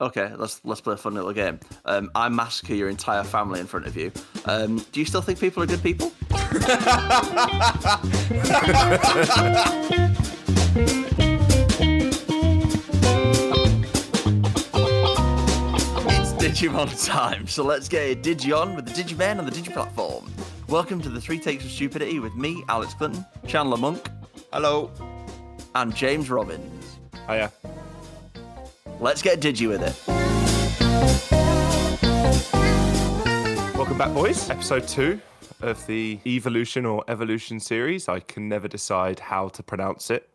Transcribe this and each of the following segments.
Okay, let's play a fun little game. I massacre your entire family in front of you. Do you still think people are good people? It's Digimon time, so let's get a Digi-on with the Digiman on the Digi platform. Welcome to the 3 Takes of Stupidity with me, Alex Clinton, Chandler Monk, Hello. and James Robbins. Hiya. Let's get Digi with it. Welcome back, boys. Episode 2 of the Evolution or Evolution series. I can never decide how to pronounce it.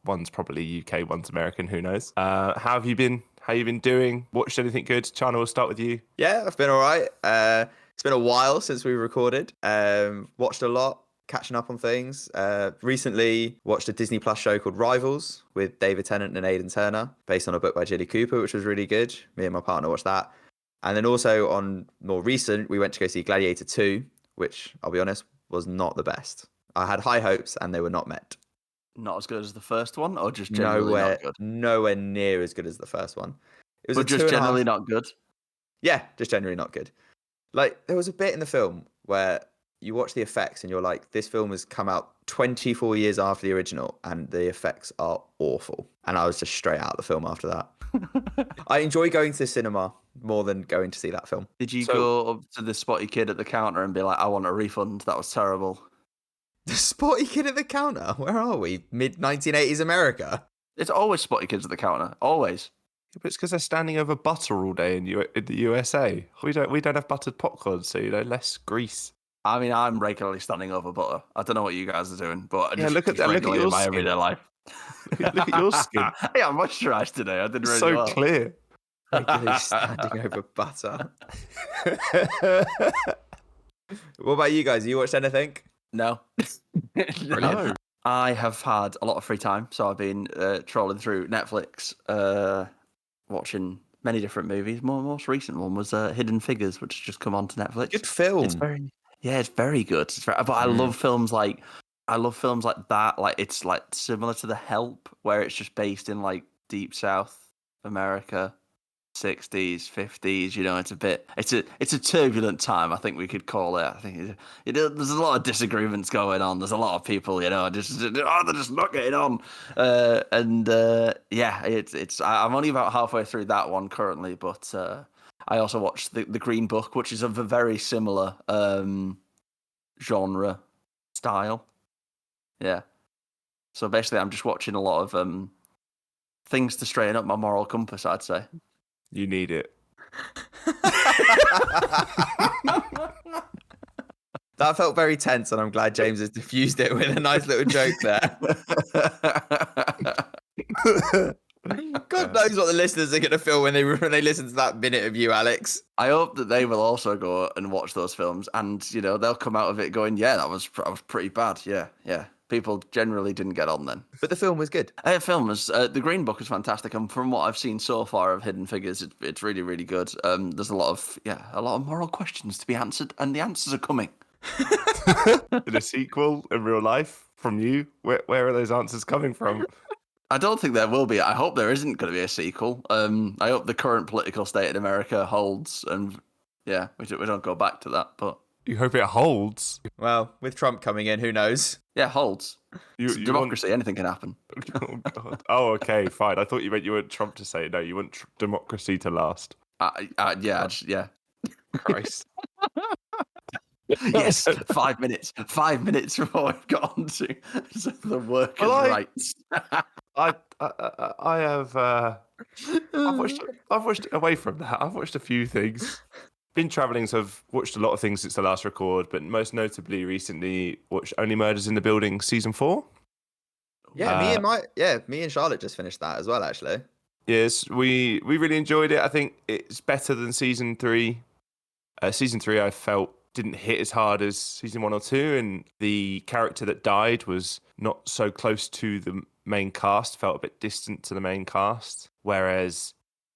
One's probably UK, one's American, who knows. How have you been? How you been doing? Watched anything good? Chana, we'll start with you. Yeah, I've been all right. It's been a while since we recorded. Watched a lot, catching up on things. Recently watched a Disney Plus show called Rivals with David Tennant and Aidan Turner, based on a book by Jilly Cooper, which was really good. Me and my partner watched that. And then also on more recent, we went to go see Gladiator 2, which I'll be honest, was not the best. I had high hopes and they were not met. Not as good as the first one, or just generally not good? Nowhere near as good as the first one. It was But just generally not good? Yeah, just generally not good. Like, there was a bit in the film where you watch the effects and you're like, this film has come out 24 years after the original and the effects are awful. And I was just straight out of the film after that. I enjoy going to the cinema more than going to see that film. Did you go up to the spotty kid at the counter and be like, I want a refund? That was terrible. The spotty kid at the counter? Where are we? Mid-1980s America? It's always spotty kids at the counter. Always. Yeah, but it's because they're standing over butter all day in the USA. We don't have buttered popcorn, so less grease. I mean, I'm regularly standing over butter. I don't know what you guys are doing, but Yeah, look at your in my skin. everyday life. Look at your skin. Yeah, I'm moisturised today. I did really So well. clear. Regularly standing over butter. What about you guys? You watched anything? No. Brilliant. I have had a lot of free time, so I've been trolling through Netflix, watching many different movies. Most recent one was Hidden Figures, which has just come onto Netflix. Good film. It's very good. But I love films like that. Like, it's like similar to The Help, where it's just based in like deep South America, 60s, 50s. It's a turbulent time, I think we could call it. I think there's a lot of disagreements going on. There's a lot of people, they're just not getting on. I'm only about halfway through that one currently, but I also watched the Green Book, which is of a very similar genre style. Yeah. So basically, I'm just watching a lot of things to straighten up my moral compass, I'd say. You need it. That felt very tense, and I'm glad James has diffused it with a nice little joke there. God knows what the listeners are going to feel when they listen to that minute of you, Alex. I hope that they will also go and watch those films, and they'll come out of it going, "Yeah, that was pretty bad." Yeah. People generally didn't get on then. But the film was good. The Green Book is fantastic, and from what I've seen so far of Hidden Figures, it's really, really good. There's a lot of moral questions to be answered, and the answers are coming. In a sequel in real life from you, where are those answers coming from? I don't think there will be. I hope there isn't going to be a sequel. I hope the current political state in America holds, and we don't go back to that. But You hope it holds. Well, with Trump coming in, who knows? yeah, holds. You Democracy, anything can happen. Oh, God. Oh, okay, fine. I thought you meant you want Trump to say it. No, you want democracy to last. Yeah. Christ. Yes, 5 minutes. 5 minutes before we've got on to the workers' rights. I have. I've watched away from that. I've watched a few things. Been travelling, so I've watched a lot of things since the last record, but most notably recently watched Only Murders in the Building season 4. Yeah, me and Charlotte just finished that as well, actually. Yes, we really enjoyed it. I think it's better than season 3. Season 3 I felt didn't hit as hard as season 1 or 2, and the character that died was not so close to the main cast, felt a bit distant to the main cast, whereas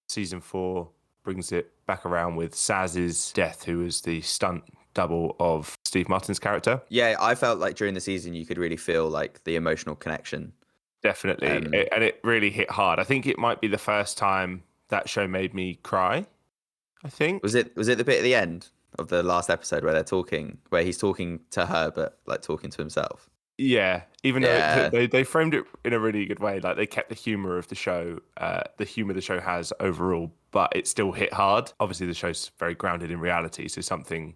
season 4 brings it back around with Saz's death, who was the stunt double of Steve Martin's character. Yeah, I felt like during the season you could really feel like the emotional connection. Definitely, and it really hit hard. I think it might be the first time that show made me cry, I think. Was it the bit at the end of the last episode where he's talking to her, but like talking to himself? Yeah, even Yeah. though they framed it in a really good way, like they kept the humor of the show, the humor the show has overall, but it still hit hard. Obviously, the show's very grounded in reality, so something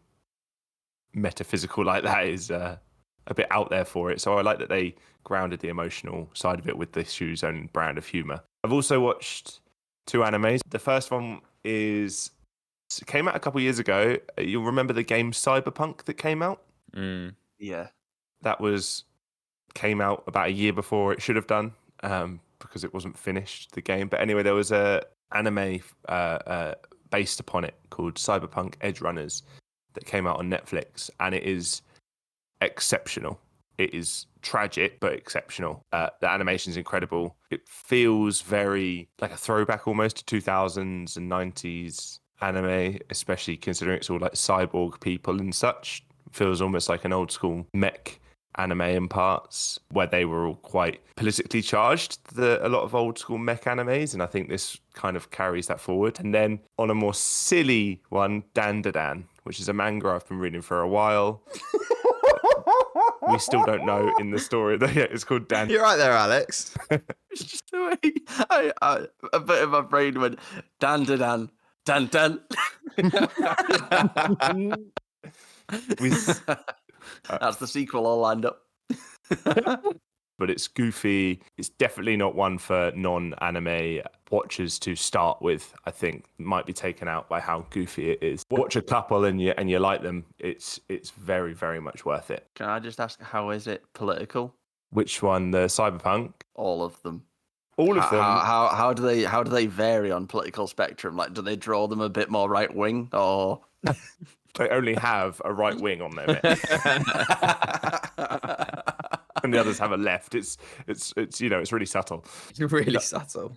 metaphysical like that is a bit out there for it. So I like that they grounded the emotional side of it with the show's own brand of humor. I've also watched 2 animes. The first one came out a couple years ago. You'll remember the game Cyberpunk that came out? Yeah. That came out about a year before it should have done, because it wasn't finished, the game. But anyway, there was a anime based upon it called Cyberpunk Edge Runners that came out on Netflix, and it is exceptional. It is tragic but exceptional. The animation's incredible. It feels very like a throwback almost to 2000s and 90s anime, especially considering it's all like cyborg people and such. It feels almost like an old school mech anime in parts, where they were all quite politically charged, a lot of old school mech animes, and I think this kind of carries that forward. And then on a more silly one, Dandadan, which is a manga I've been reading for a while. We still don't know in the story that it's called Dan. You're right there, Alex. It's just the way a bit of my brain went dan dan dan dan. That's the sequel all lined up. But it's goofy. It's definitely not one for non-anime watchers to start with. I think might be taken out by how goofy it is. Watch a couple and you like them. It's very, very much worth it. Can I just ask, how is it political? Which one? The Cyberpunk? All of them. All of them. How do they vary on political spectrum? Like, do they draw them a bit more right wing, or they only have a right wing on them, and the others have a left? It's it's really subtle. Really subtle.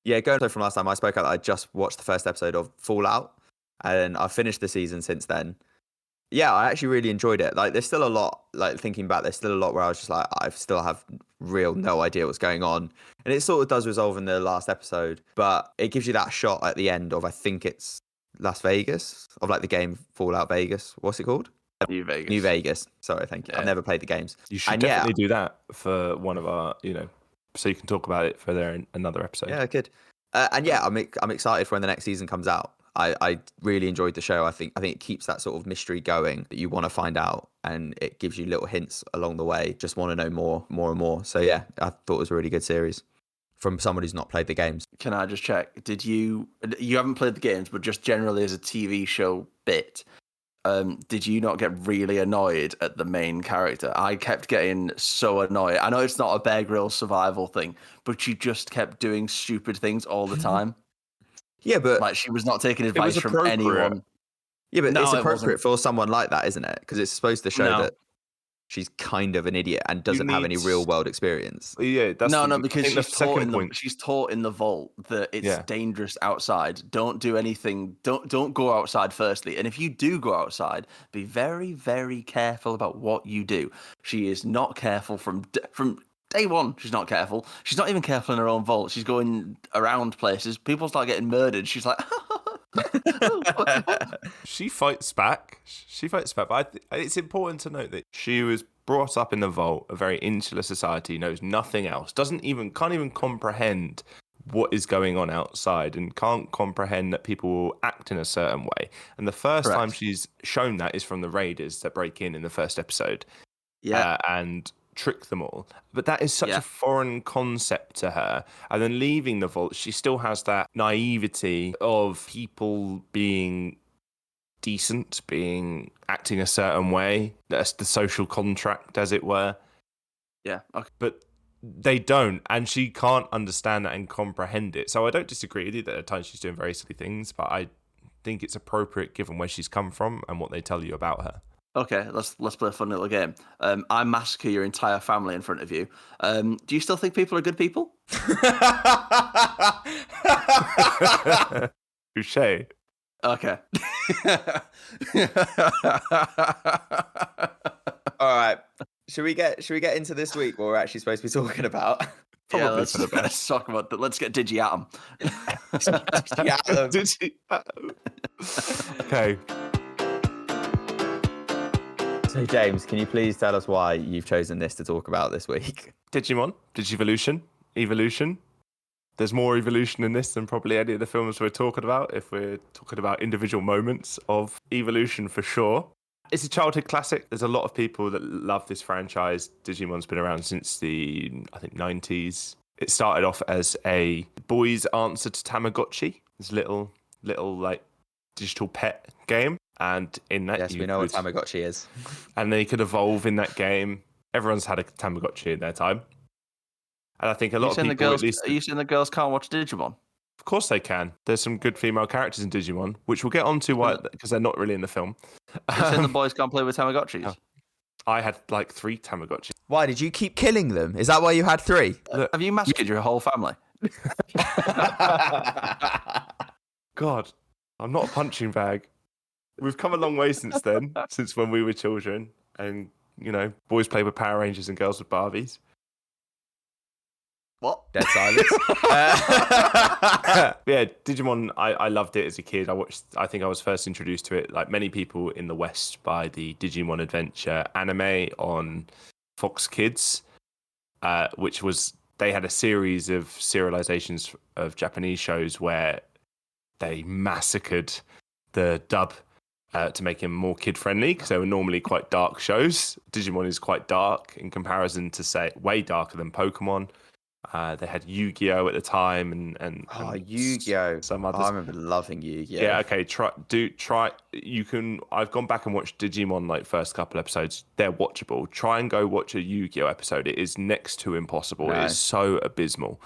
Yeah, going from last time, I spoke out that I just watched the first episode of Fallout, and I've finished the season since then. Yeah, I actually really enjoyed it. Like, there's still a lot, like thinking back, there's still a lot where I was just like, I still have no idea what's going on. And it sort of does resolve in the last episode, but it gives you that shot at the end of, I think it's Las Vegas, of like the game Fallout Vegas. What's it called? New Vegas? New Vegas. Sorry, thank you. Yeah. I've never played the games. You should definitely do that for one of our, so you can talk about it further in another episode. Yeah, good. And yeah, I'm excited for when the next season comes out. I really enjoyed the show. I think it keeps that sort of mystery going that you want to find out, and it gives you little hints along the way. Just want to know more and more. So yeah, I thought it was a really good series from someone who's not played the games. Can I just check? Did you haven't played the games, but just generally as a TV show bit, did you not get really annoyed at the main character? I kept getting so annoyed. I know it's not a Bear Grylls survival thing, but she just kept doing stupid things all the time. Yeah, but like, she was not taking advice from anyone. Yeah, but it's appropriate for someone like that, isn't it? Because it's supposed to show that she's kind of an idiot and doesn't have any real world experience. Yeah, that's because she's taught in the vault that it's dangerous outside. Don't do anything. Don't go outside firstly. And if you do go outside, be very, very careful about what you do. She is not careful from day one. She's not careful. She's not even careful in her own vault. She's going around places. People start getting murdered. She's like, She fights back. But it's important to note that she was brought up in the vault, a very insular society, knows nothing else, can't even comprehend what is going on outside, and can't comprehend that people will act in a certain way. And the first time she's shown that is from the raiders that break in the first episode. Yeah. And trick them all. But that is such a foreign concept to her. And then leaving the vault, she still has that naivety of people being decent, acting a certain way. That's the social contract, as it were. Yeah. Okay. But they don't, and she can't understand that and comprehend it. So I don't disagree with you that at times she's doing very silly things, but I think it's appropriate given where she's come from and what they tell you about her. Okay, let's play a fun little game. I massacre your entire family in front of you. Do you still think people are good people? Touché. Okay. All right. Should we get into this week what we're actually supposed to be talking about? Yeah, Probably for the best. let's talk about that. Let's get Digi at 'em. Okay. So, James, can you please tell us why you've chosen this to talk about this week? Digimon, Digivolution, Evolution. There's more evolution in this than probably any of the films we're talking about, if we're talking about individual moments of evolution for sure. It's a childhood classic. There's a lot of people that love this franchise. Digimon's been around since the, I think, 90s. It started off as a boy's answer to Tamagotchi, this little like digital pet game. And in that, Yes, we know what Tamagotchi is. And they could evolve in that game. Everyone's had a Tamagotchi in their time. And I think a lot of people, at least... Are you saying the girls can't watch Digimon? Of course they can. There's some good female characters in Digimon, which we'll get onto because they're not really in the film. Are you saying the boys can't play with Tamagotchis? Oh. I had like 3 Tamagotchis. Why did you keep killing them? Is that why you had 3? Have you massacred your whole family? God, I'm not a punching bag. We've come a long way since then, since when we were children. And, you know, boys play with Power Rangers and girls with Barbies. What? Dead silence. Yeah, Digimon, I loved it as a kid. I think I was first introduced to it, like many people in the West, by the Digimon Adventure anime on Fox Kids, which was, they had a series of serializations of Japanese shows where they massacred the dub to make him more kid-friendly, because they were normally quite dark shows. Digimon is quite dark in comparison to, say, way darker than Pokemon. They had Yu-Gi-Oh at the time, and Yu-Gi-Oh! Some others. I remember loving Yu-Gi-Oh! Yeah, okay. Try. You can. I've gone back and watched Digimon like first couple episodes. They're watchable. Try and go watch a Yu-Gi-Oh episode. It is next to impossible. No. It is so abysmal.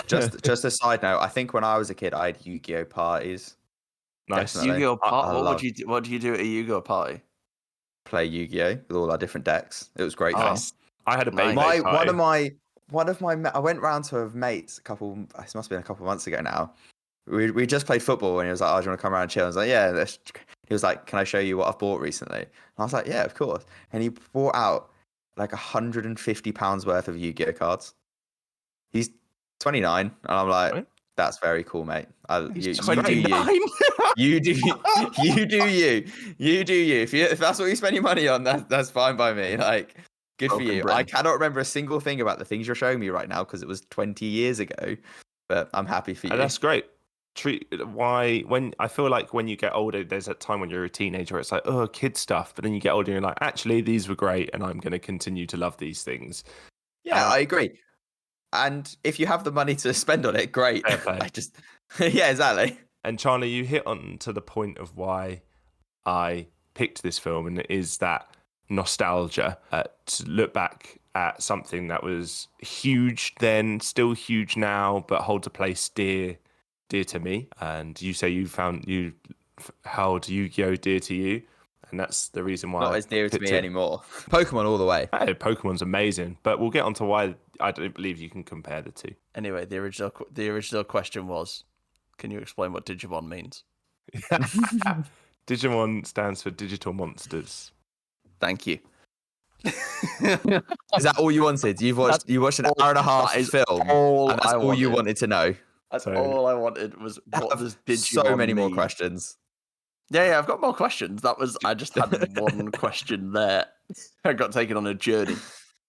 Just a side note. I think when I was a kid, I had Yu-Gi-Oh parties. Nice. Definitely. Yu-Gi-Oh party. I What do you do at a Yu-Gi-Oh party? Play Yu-Gi-Oh with all our different decks. It was great. Nice. I had a baby Nice. party. One of my I went round to a mate's it must have been a couple of months ago now. We just played football and he was like, "Oh, do you want to come around and chill?" I was like, "Yeah." He was like, "Can I show you what I've bought recently?" And I was like, "Yeah, of course." And he brought out like £150 worth of Yu-Gi-Oh cards. He's 29, and I'm like, Right. "That's very cool, mate. You do 29? you do you. If that's what you spend your money on, that's fine by me. Like, good for you. Britain. I cannot remember a single thing about the things you're showing me right now because it was 20 years ago. But I'm happy for you. And that's great. I feel like when you get older, there's that time when you're a teenager where it's like, oh, kid stuff. But then you get older and you're like, actually, these were great, and I'm going to continue to love these things. Yeah, I agree. And if you have the money to spend on it, great. Fair play. Yeah, exactly. And Chandler, you hit on to the point of why I picked this film, and it is that nostalgia to look back at something that was huge then, still huge now, but holds a place dear to me. And you say you held Yu-Gi-Oh dear to you, and that's the reason why. Not as dear to me anymore. Pokemon all the way. Hey, Pokemon's amazing, but we'll get onto why I don't believe you can compare the two. Anyway, the original question was, can you explain what Digimon means? Digimon stands for Digital Monsters. Thank you. Is that all you wanted? You watched an hour and a half film, and that's all you wanted to know. That's all I wanted was what does Digimon So many more mean? questions. Yeah, I've got more questions. I just had one question there. I got taken on a journey.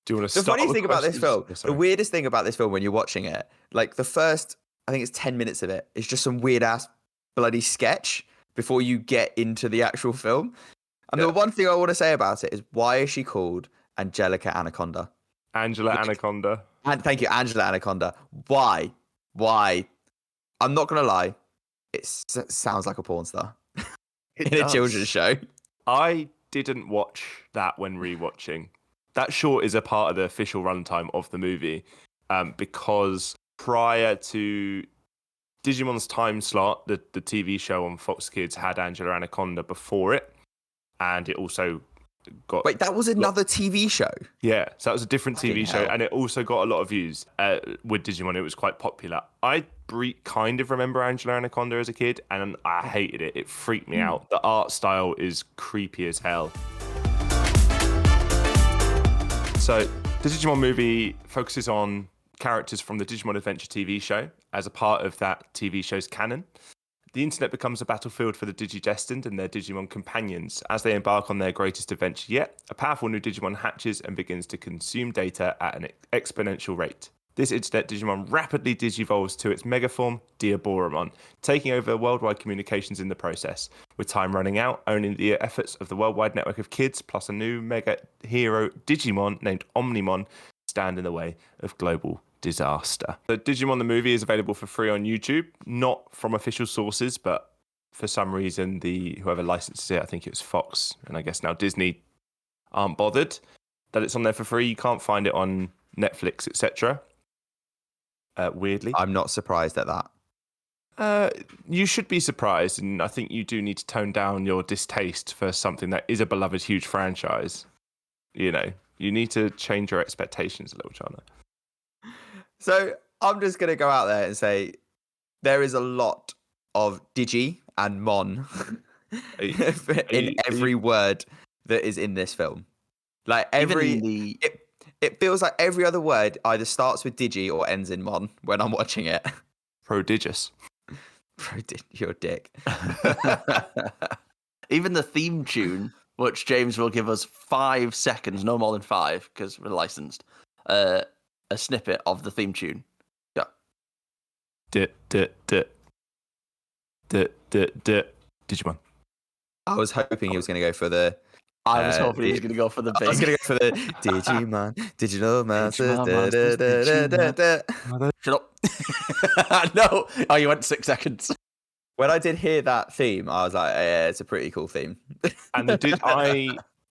Do you want to The start funny with thing about this film, questions? the weirdest thing about this film when you're watching it, like the first, I think it's 10 minutes of it, is just some weird ass bloody sketch before you get into the actual film. And the one thing I want to say about it is, why is she called Angelica Anaconda? Angela Anaconda. And thank you, Angela Anaconda. Why? I'm not gonna lie, it sounds like a porn star in a children's show. I didn't watch that when rewatching. That short is a part of the official runtime of the movie, because prior to Digimon's time slot, the TV show on Fox Kids had Angela Anaconda before it, and it also got... Wait, that was another TV show? Yeah, so that was a different TV show, hell. and it also got a lot of views. With Digimon, it was quite popular. I kind of remember Angela Anaconda as a kid, and I hated it. It freaked me out. The art style is creepy as hell. So the Digimon movie focuses on characters from the Digimon Adventure TV show as a part of that TV show's canon. The internet becomes a battlefield for the Digidestined and their Digimon companions as they embark on their greatest adventure yet. A powerful new Digimon hatches and begins to consume data at an exponential rate. This internet Digimon rapidly digivolves to its megaform, Diaboromon, taking over worldwide communications in the process. With time running out, only the efforts of the worldwide network of kids plus a new mega hero Digimon named Omnimon stand in the way of global disaster. The Digimon the movie is available for free on YouTube, not from official sources, but for some reason whoever licenses it, I think it was Fox, and I guess now Disney, aren't bothered that it's on there for free. You can't find it on Netflix, etc. Weirdly, I'm not surprised at that. You should be surprised, and I think you do need to tone down your distaste for something that is a beloved, huge franchise. You know, you need to change your expectations a little, Chandler. So I'm just going to go out there and say there is a lot of Digi and Mon in every word that is in this film. Like it feels like every other word either starts with Digi or ends in Mon when I'm watching it. Prodigious. You're a dick. Even the theme tune, which James will give us 5 seconds, no more than 5, because we're licensed. A snippet of the theme tune. Yeah. Digimon. I was hoping he was going to go for the. I was hoping he was going to go for the big. I was going to go for the Digimon, Digital Masters. Shut up. No. Oh, you went 6 seconds. When I did hear that theme, I was like, yeah, it's a pretty cool theme. And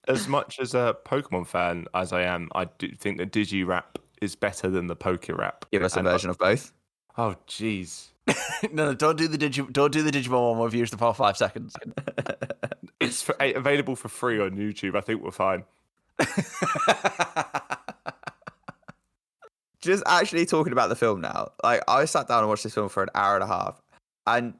as much as a Pokemon fan as I am, I do think the Digi rap is better than the Poké rap. Give us a version of both. Oh, jeez. No, don't do the Digimon one. We've used the past 5 seconds. It's available for free on YouTube. I think we're fine. Just actually talking about the film now. Like, I sat down and watched this film for an hour and a half, and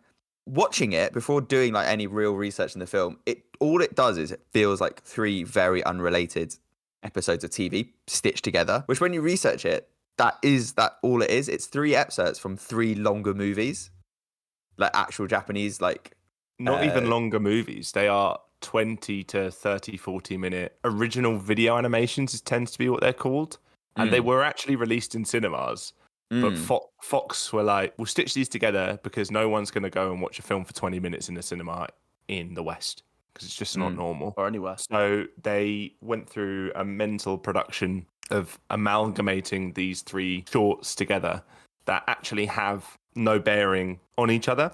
watching it before doing like any real research in the film, all it does is it feels like 3 very unrelated episodes of TV stitched together. Which, when you research it, that all it is. It's 3 excerpts from 3 longer movies, like actual Japanese, like not even longer movies. They are 20 to 30, 40-minute original video animations. Tends to be what they're called, and they were actually released in cinemas. But Fox were like, we'll stitch these together because no one's going to go and watch a film for 20 minutes in the cinema in the West because it's just not normal. Or anywhere. So they went through a mental production of amalgamating these 3 shorts together that actually have no bearing on each other.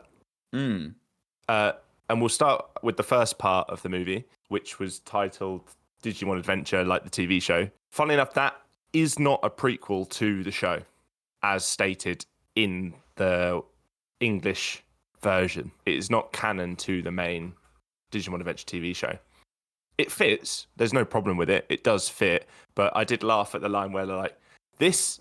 And we'll start with the first part of the movie, which was titled Digimon Adventure, like the TV show. Funnily enough, that is not a prequel to the show, as stated in the English version. It is not canon to the main Digimon Adventure TV show. It fits. There's no problem with it. It does fit. But I did laugh at the line where they're like, this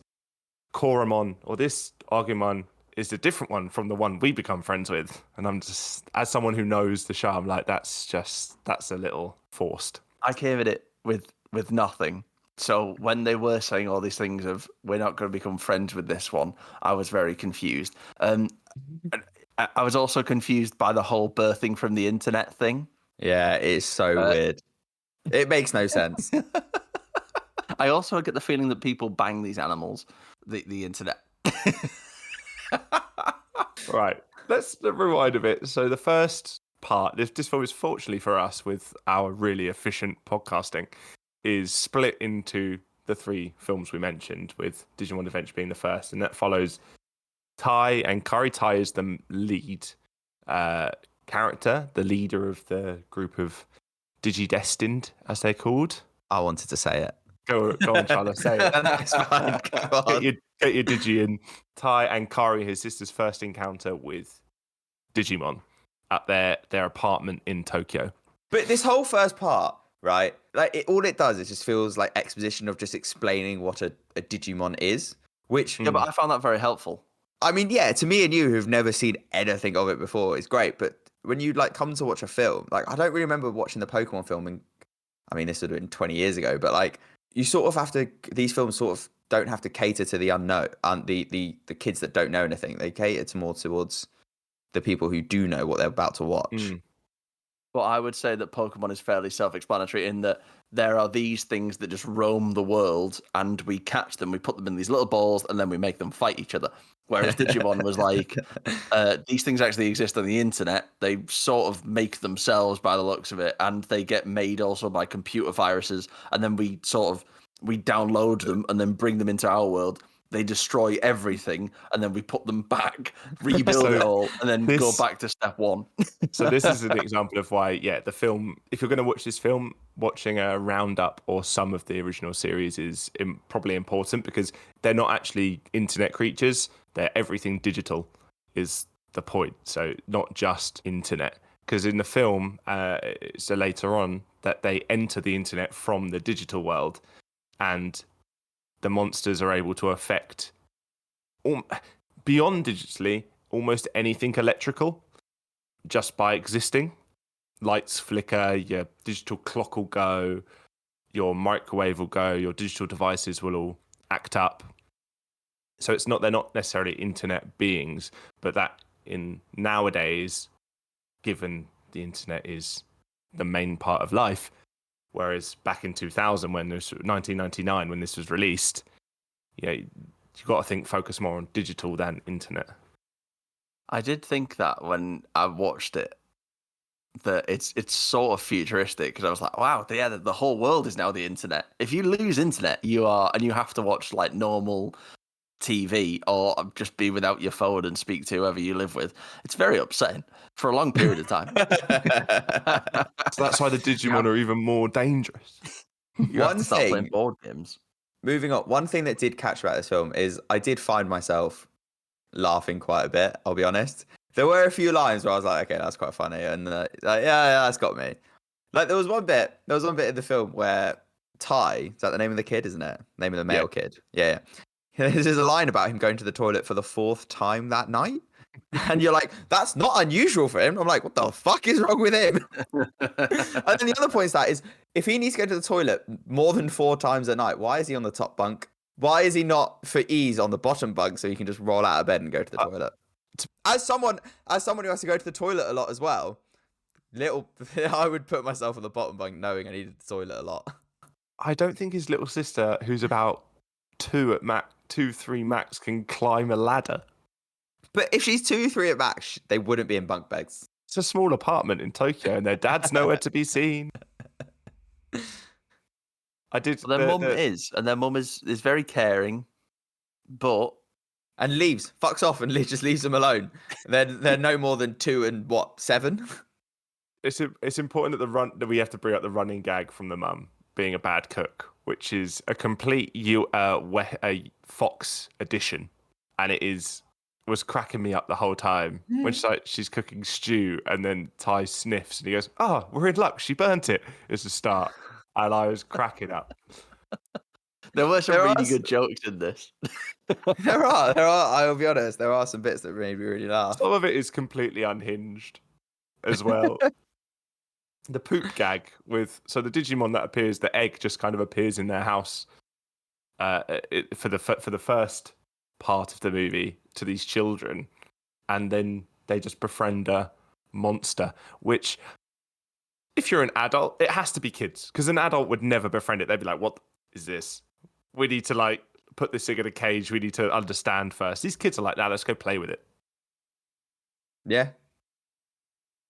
Koromon or this Agumon is a different one from the one we become friends with. And I'm just, as someone who knows the show, I'm like, that's a little forced. I came at it with nothing. So when they were saying all these things of, we're not going to become friends with this one, I was very confused. I was also confused by the whole birthing from the internet thing. Yeah, it's so weird. It makes no sense. I also get the feeling that people bang these animals, the internet. Right, let's rewind a bit. So the first part, this film is fortunately for us with our really efficient podcasting, is split into the 3 films we mentioned, with Digimon Adventure being the first, and that follows Tai and Kari. Tai is the lead character, the leader of the group of Digidestined, as they're called. I wanted to say it. Go on, Chandler, say it. That's fine. Go on. Get your Digi in. Tai and Kari, his sister's first encounter with Digimon at their apartment in Tokyo. But this whole first part, right? Like, all it does is just feels like exposition of just explaining what a Digimon is. Which, Yeah, but I found that very helpful. I mean, yeah, to me and you who've never seen anything of it before, it's great. But when you like come to watch a film, like, I don't really remember watching the Pokemon film, and I mean, this would have been 20 years ago, but like, you sort of have to, these films sort of don't have to cater to the unknown, the kids that don't know anything. They cater more towards the people who do know what they're about to watch. But I would say that Pokemon is fairly self-explanatory in that there are these things that just roam the world, and we catch them, we put them in these little balls, and then we make them fight each other. Whereas Digimon was like, these things actually exist on the internet. They sort of make themselves by the looks of it, and they get made also by computer viruses, and then we download them and then bring them into our world. They destroy everything, and then we put them back, rebuild it all, and then go back to step one. So this is an example of why, the film, if you're going to watch this film, watching a roundup or some of the original series is probably important, because they're not actually internet creatures. They're everything digital is the point. So not just internet. Because in the film, so later on, that they enter the internet from the digital world, and the monsters are able to affect, beyond digitally, almost anything electrical just by existing. Lights flicker, your digital clock will go, your microwave will go, your digital devices will all act up. So they're not necessarily internet beings, but that in nowadays, given the internet is the main part of life, whereas back in 2000, 1999, when this was released, you got to focus more on digital than internet. I did think that when I watched it, that it's sort of futuristic, because I was like, wow, the whole world is now the internet. If you lose internet, you have to watch like normal TV or just be without your phone and speak to whoever you live with. It's very upsetting for a long period of time. So that's why the Digimon are even more dangerous. You have to start playing board games. Moving on, one thing that did catch me about this film is I did find myself laughing quite a bit, I'll be honest. There were a few lines where I was like, okay, that's quite funny, and yeah, that's got me. Like there was one bit in the film where Ty, is that the name of the kid, isn't it? Name of the male kid. Yeah. There's a line about him going to the toilet for the 4th time that night. And you're like, that's not unusual for him. I'm like, what the fuck is wrong with him? And then the other point is if he needs to go to the toilet more than 4 times a night, why is he on the top bunk? Why is he not, for ease, on the bottom bunk so he can just roll out of bed and go to the toilet? As someone who has to go to the toilet a lot as well, I would put myself on the bottom bunk knowing I needed the toilet a lot. I don't think his little sister, who's about 2 at 3 max, can climb a ladder. But if she's 2, 3 at max, they wouldn't be in bunk beds. It's a small apartment in Tokyo, and their dad's nowhere to be seen. Their mum is very caring, but and fucks off, and just leaves them alone. They're no more than 2 and 7. It's important that we have to bring up the running gag from the mum being a bad cook, which is a complete a Fox edition, and was cracking me up the whole time when she's cooking stew, and then Ty sniffs and he goes, "Oh, we're in luck. She burnt it." It's the start, and I was cracking up. There were some really good jokes in this. There are. I'll be honest. There are some bits that made me really laugh. Some of it is completely unhinged, as well. The poop gag the Digimon that appears, the egg just kind of appears in their house for the first part of the movie to these children, and then they just befriend a monster, which, if you're an adult, it has to be kids, because an adult would never befriend it. They'd be like, what is this? We need to put this thing in a cage. We need to understand first. These kids are like, nah, let's go play with it. Yeah.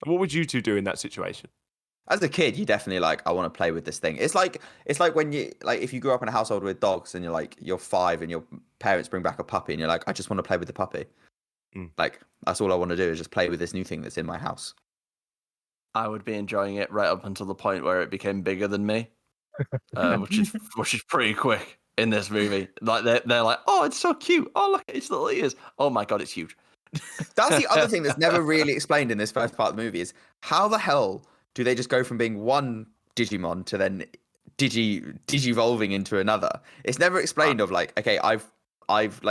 What would you two do in that situation? As a kid, you definitely I want to play with this thing. It's like when you if you grew up in a household with dogs and you're 5 and your parents bring back a puppy and you're like, I just want to play with the puppy. That's all I want to do is just play with this new thing that's in my house. I would be enjoying it right up until the point where it became bigger than me, which is pretty quick in this movie. Like they're like, oh, it's so cute. Oh, look at its little ears. Oh my god, it's huge. That's the other thing that's never really explained in this first part of the movie is how the hell do they just go from being one Digimon to then digivolving into another? It's never explained of okay, I've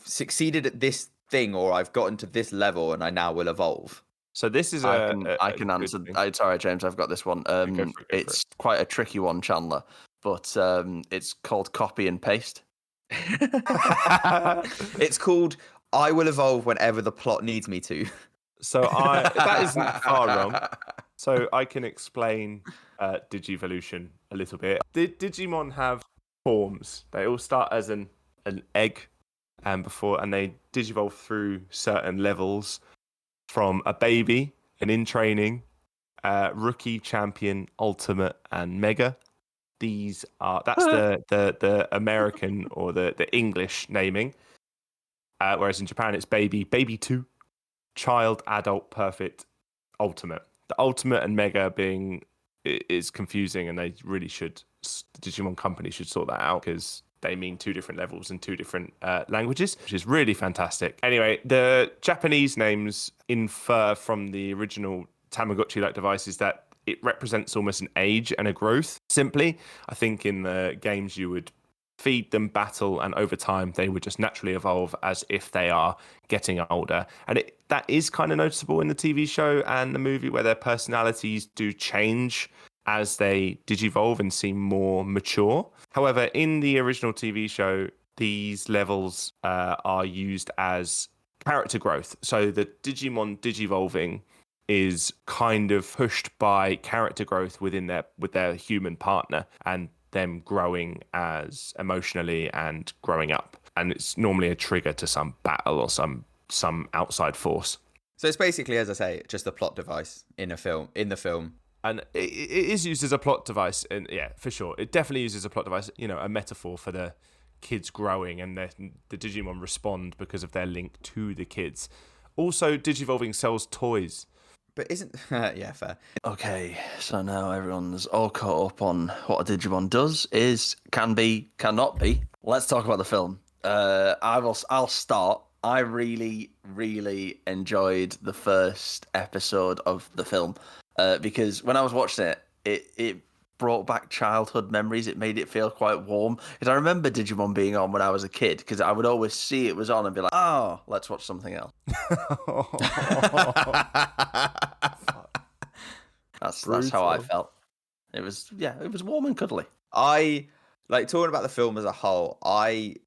succeeded at this thing, or I've gotten to this level and I now will evolve. So this is I can answer. Sorry, James, I've got this one. It's quite a tricky one, Chandler, but it's called copy and paste. It's called I Will Evolve Whenever the Plot Needs Me to. So that isn't far wrong. So I can explain Digivolution a little bit. Did Digimon have forms? They all start as an egg, and they digivolve through certain levels from a baby, an in training, rookie, champion, ultimate, and mega. That's the American or the English naming. Whereas in Japan it's baby 2, child, adult, perfect, ultimate. The ultimate and mega being is confusing, and they really should. The Digimon company should sort that out because they mean 2 different levels in 2 different languages, which is really fantastic. Anyway, the Japanese names infer from the original Tamagotchi-like devices that it represents almost an age and a growth. Simply, I think in the games you would feed them, battle, and over time they would just naturally evolve as if they are getting older. And that is kind of noticeable in the TV show and the movie, where their personalities do change as they digivolve and seem more mature. However, in the original TV show, these levels are used as character growth. So the Digimon digivolving is kind of pushed by character growth with their human partner, and them growing as emotionally and growing up. And it's normally a trigger to some battle or some outside force. So it's basically, as I say, just a plot device in the film. And it is used as a plot device, and yeah, for sure, it definitely uses a plot device. A metaphor for the kids growing, and the Digimon respond because of their link to the kids. Also, Digivolving sells toys. But isn't yeah, fair. Okay, so now everyone's all caught up on what a Digimon does, can be, cannot be. Let's talk about the film. I'll start. I really, really enjoyed the first episode of the film because when I was watching it brought back childhood memories. It made it feel quite warm because I remember Digimon being on when I was a kid because I would always see it was on and be like, oh, let's watch something else. That's how I felt. It was warm and cuddly. I like talking about the film as a whole. I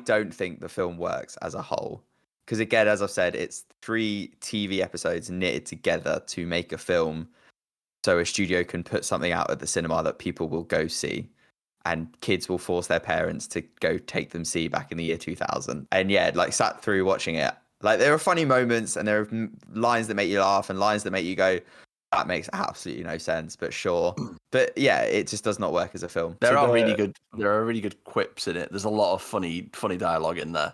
don't think the film works as a whole because, again, as I've said, it's 3 TV episodes knitted together to make a film, so a studio can put something out at the cinema that people will go see, and kids will force their parents to go take them see back in the year 2000. And yeah, like sat through watching it. Like there are funny moments and there are lines that make you laugh and lines that make you go, that makes absolutely no sense, but sure. But yeah, it just does not work as a film. There are really good quips in it. There's a lot of funny dialogue in there.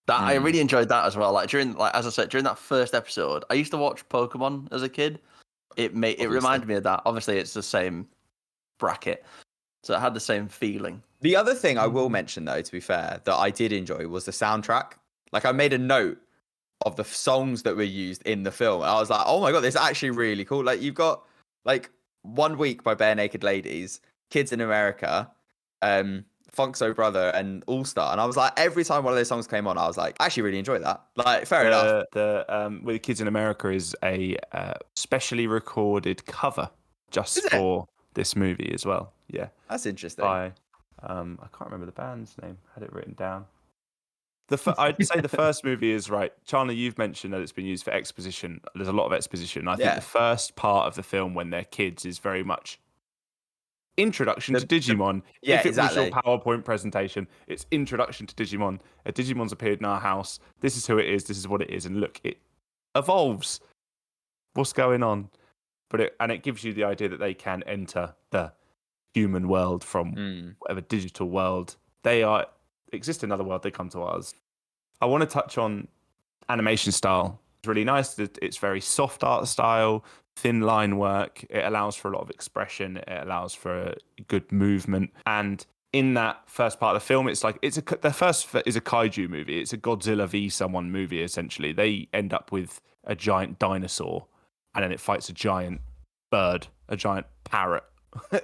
That I really enjoyed that as well. As I said, during that first episode, I used to watch Pokemon as a kid. It reminded me of that. Obviously, it's the same bracket, so it had the same feeling. The other thing I will mention, though, to be fair, that I did enjoy was the soundtrack. Like I made a note of the songs that were used in the film. I was like, oh my god, this is actually really cool. Like you've got like 1 Week by Bare Naked Ladies, Kids in America, Funk So Brother, and All Star. And I was like, every time one of those songs came on, I was like, I actually really enjoyed that. Like, fair enough. With Kids in America is a specially recorded cover just for this movie as well. Yeah, that's interesting. I can't remember the band's name. I had it written down. I'd say the first movie is right. Chandler, you've mentioned that it's been used for exposition. There's a lot of exposition. I think the first part of the film when they're kids is very much introduction to Digimon. If it was your PowerPoint presentation, it's introduction to Digimon. A Digimon's appeared in our house. This is who it is. This is what it is. And look, it evolves. What's going on? And it gives you the idea that they can enter the human world from whatever digital world they exist in another world, they come to ours. I want to touch on animation style. It's really nice. It's very soft art style, thin line work. It allows for a lot of expression. It allows for good movement. And in that first part of the film, the first is a kaiju movie. It's a Godzilla v someone movie, essentially. They end up with a giant dinosaur, and then it fights a giant bird, a giant parrot,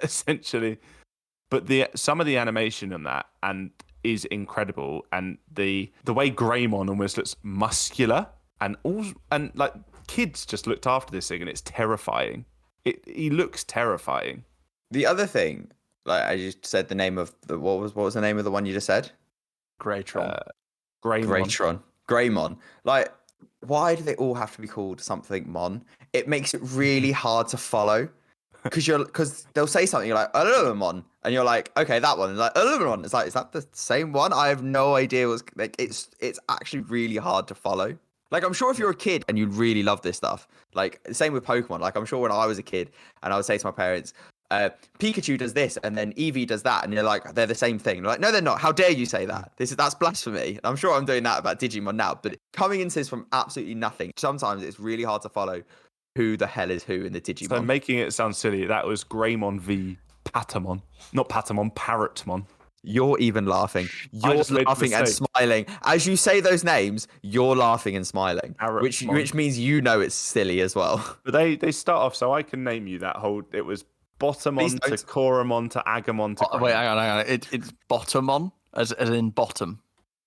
essentially. But some of the animation in that is incredible, and the way Greymon almost looks muscular, and like kids just looked after this thing, and it's terrifying. He looks terrifying. The other thing, like I just said, the name of what was the name of the one you just said? Greytron. Greymon. Greymon. Like, why do they all have to be called something Mon? It makes it really hard to follow. Because they'll say something, you're like, Mon, and you're like, okay, that one. And like, Mon. It's like, is that the same one? I have no idea what's like. It's actually really hard to follow. Like, I'm sure if you're a kid and you really love this stuff, like, same with Pokemon. Like, I'm sure when I was a kid and I would say to my parents, Pikachu does this and then Eevee does that, and you're like, they're the same thing. They're like, no, they're not. How dare you say that? That's blasphemy. And I'm sure I'm doing that about Digimon now. But coming into this from absolutely nothing, sometimes it's really hard to follow who the hell is who in the Digimon. So making it sound silly, that was Greymon v Patamon. Not Patamon, Parrotmon. You're even laughing. I You're just made a laughing and mistake. smiling. As you say those names, you're laughing and smiling. Parrotmon. Which means you know it's silly as well. But they start off, so I can name you that whole. It was Bottomon to don't. Coramon to Agamon to. Wait, hang on. It's Bottomon, as in bottom.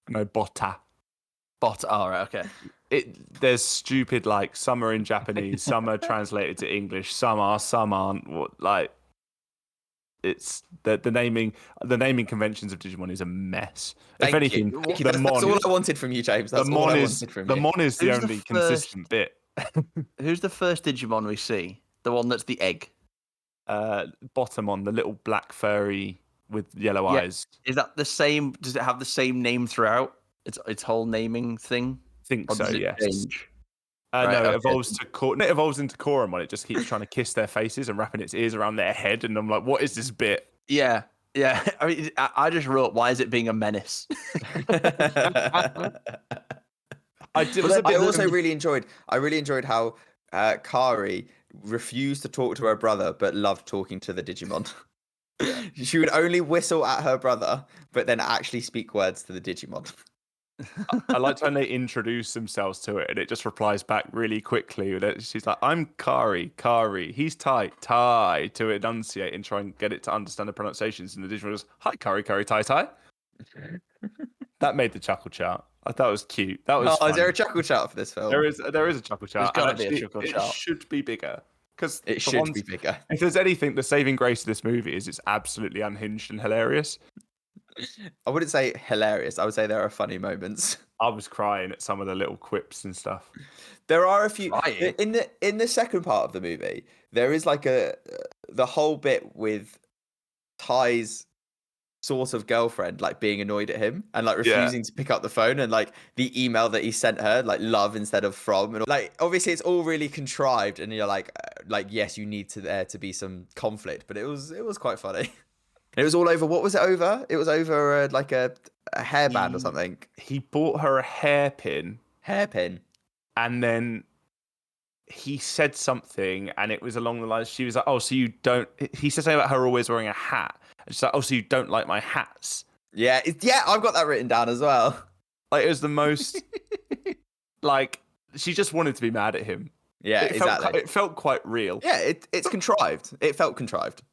No, Botta. Oh, right, okay. There's stupid, like, some are in Japanese, some are translated to English, some aren't. Like, it's the naming conventions of Digimon is a mess. Thank if anything, you. the That's Mon all I wanted from you, James. That's the all Mon I is wanted from the you. Mon is the Who's the only first- consistent bit. Who's the first Digimon we see? The one that's the egg. Bottomon, the little black furry with yellow Yeah. eyes. Is that the same? Does it have the same name throughout? Its whole naming thing? Think Or so, does it yes. change? No, Right, it okay. evolves into Coramon. It just keeps trying to kiss their faces and wrapping its ears around their head, and I'm like, what is this bit? Yeah. I mean, I just wrote, why is it being a menace? I really enjoyed how Kari refused to talk to her brother, but loved talking to the Digimon. She would only whistle at her brother, but then actually speak words to the Digimon. I liked when they introduce themselves to it, and it just replies back really quickly. She's like, "I'm Kari. He's Tai," to enunciate and try and get it to understand the pronunciations. And the Digimon goes, "Hi, Kari, Tai." That made the chuckle chart. I thought it was cute. That was. Is there a chuckle chart for this film? There is a chuckle chart. There's gotta and be a actually, chuckle it chart. should be bigger. Because It should be bigger. If there's anything, the saving grace of this movie is it's absolutely unhinged and hilarious. I wouldn't say hilarious. I would say there are funny moments. I was crying at some of the little quips and stuff. There are a few Crying? in the second part of the movie. There is like the whole bit with Ty's sort of girlfriend like being annoyed at him and like refusing to pick up the phone, and like the email that he sent her, like love instead of from, and like obviously it's all really contrived, and you're like yes, you need there to be some conflict, but it was quite funny. It was all over. What was it over? It was over like a hairband or something. He bought her a hairpin, And then he said something, and it was along the lines. She was like, "Oh, so you don't?" He said something about her always wearing a hat. And she's like, "Oh, so you don't like my hats?" yeah, I've got that written down as well. Like, it was the most. Like, she just wanted to be mad at him. Yeah, exactly. It felt quite real. Yeah, it's contrived. It felt contrived.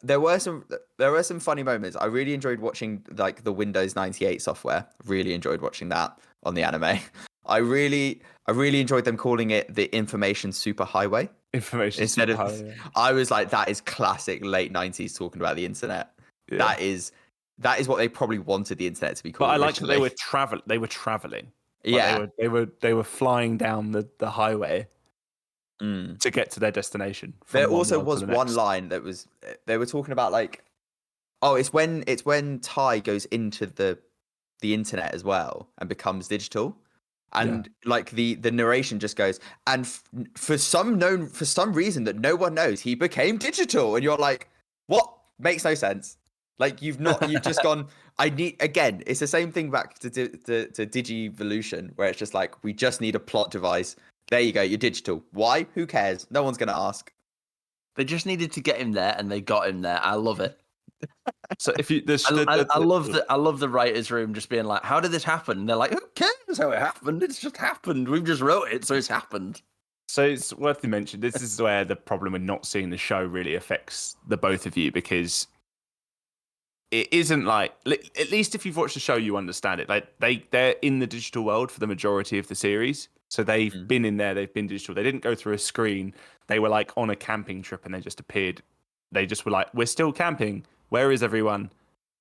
There were some funny moments. I really enjoyed watching like the Windows 98 software. Really enjoyed watching that on the anime. I really enjoyed them calling it the Information Superhighway. Instead of. I was like, that is classic late 90s talking about the internet. Yeah. That is what they probably wanted the internet to be called. But I liked that originally. they were traveling. Yeah, they were flying down the highway to get to their destination. There also was one line that was they were talking about like, oh, it's when Ty goes into the internet as well and becomes digital, and like the narration just goes, and for some reason that no one knows, he became digital, and you're like, what? Makes no sense. Like you've just gone. It's the same thing back to Digivolution, where it's just like, we just need a plot device. There you go, you're digital. Why? Who cares? No one's gonna ask. They just needed to get him there, and they got him there. I love it. So if you, I love the writers' room just being like, "How did this happen?" And they're like, "Who cares how it happened? It's just happened. We've just wrote it, so it's happened." So it's worth to mention, this is where the problem with not seeing the show really affects the both of you, because it isn't like, at least if you've watched the show, you understand it. Like they're in the digital world for the majority of the series. So they've been in there, they've been digital. They didn't go through a screen. They were like on a camping trip and they just appeared. They just were like, we're still camping. Where is everyone?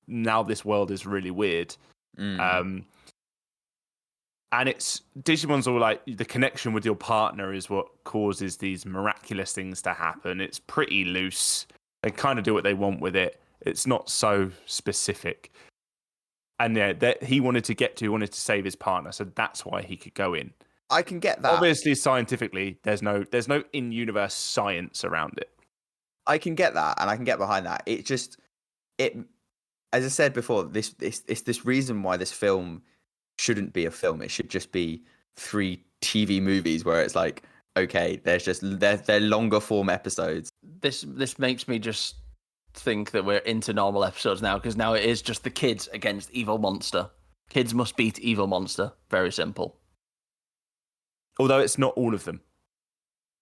Now this world is really weird. And it's Digimon's all like the connection with your partner is what causes these miraculous things to happen. It's pretty loose. They kind of do what they want with it. It's not so specific. And yeah, that he wanted to save his partner, so that's why he could go in. I can get that. Obviously, scientifically, there's no in-universe science around it. I can get that, and I can get behind that. As I said before, it's this reason why this film shouldn't be a film. It should just be 3 TV movies where it's like, okay, they're longer form episodes. This makes me just think that we're into normal episodes now, because now it is just the kids against evil monster. Kids must beat evil monster. Very simple. Although it's not all of them.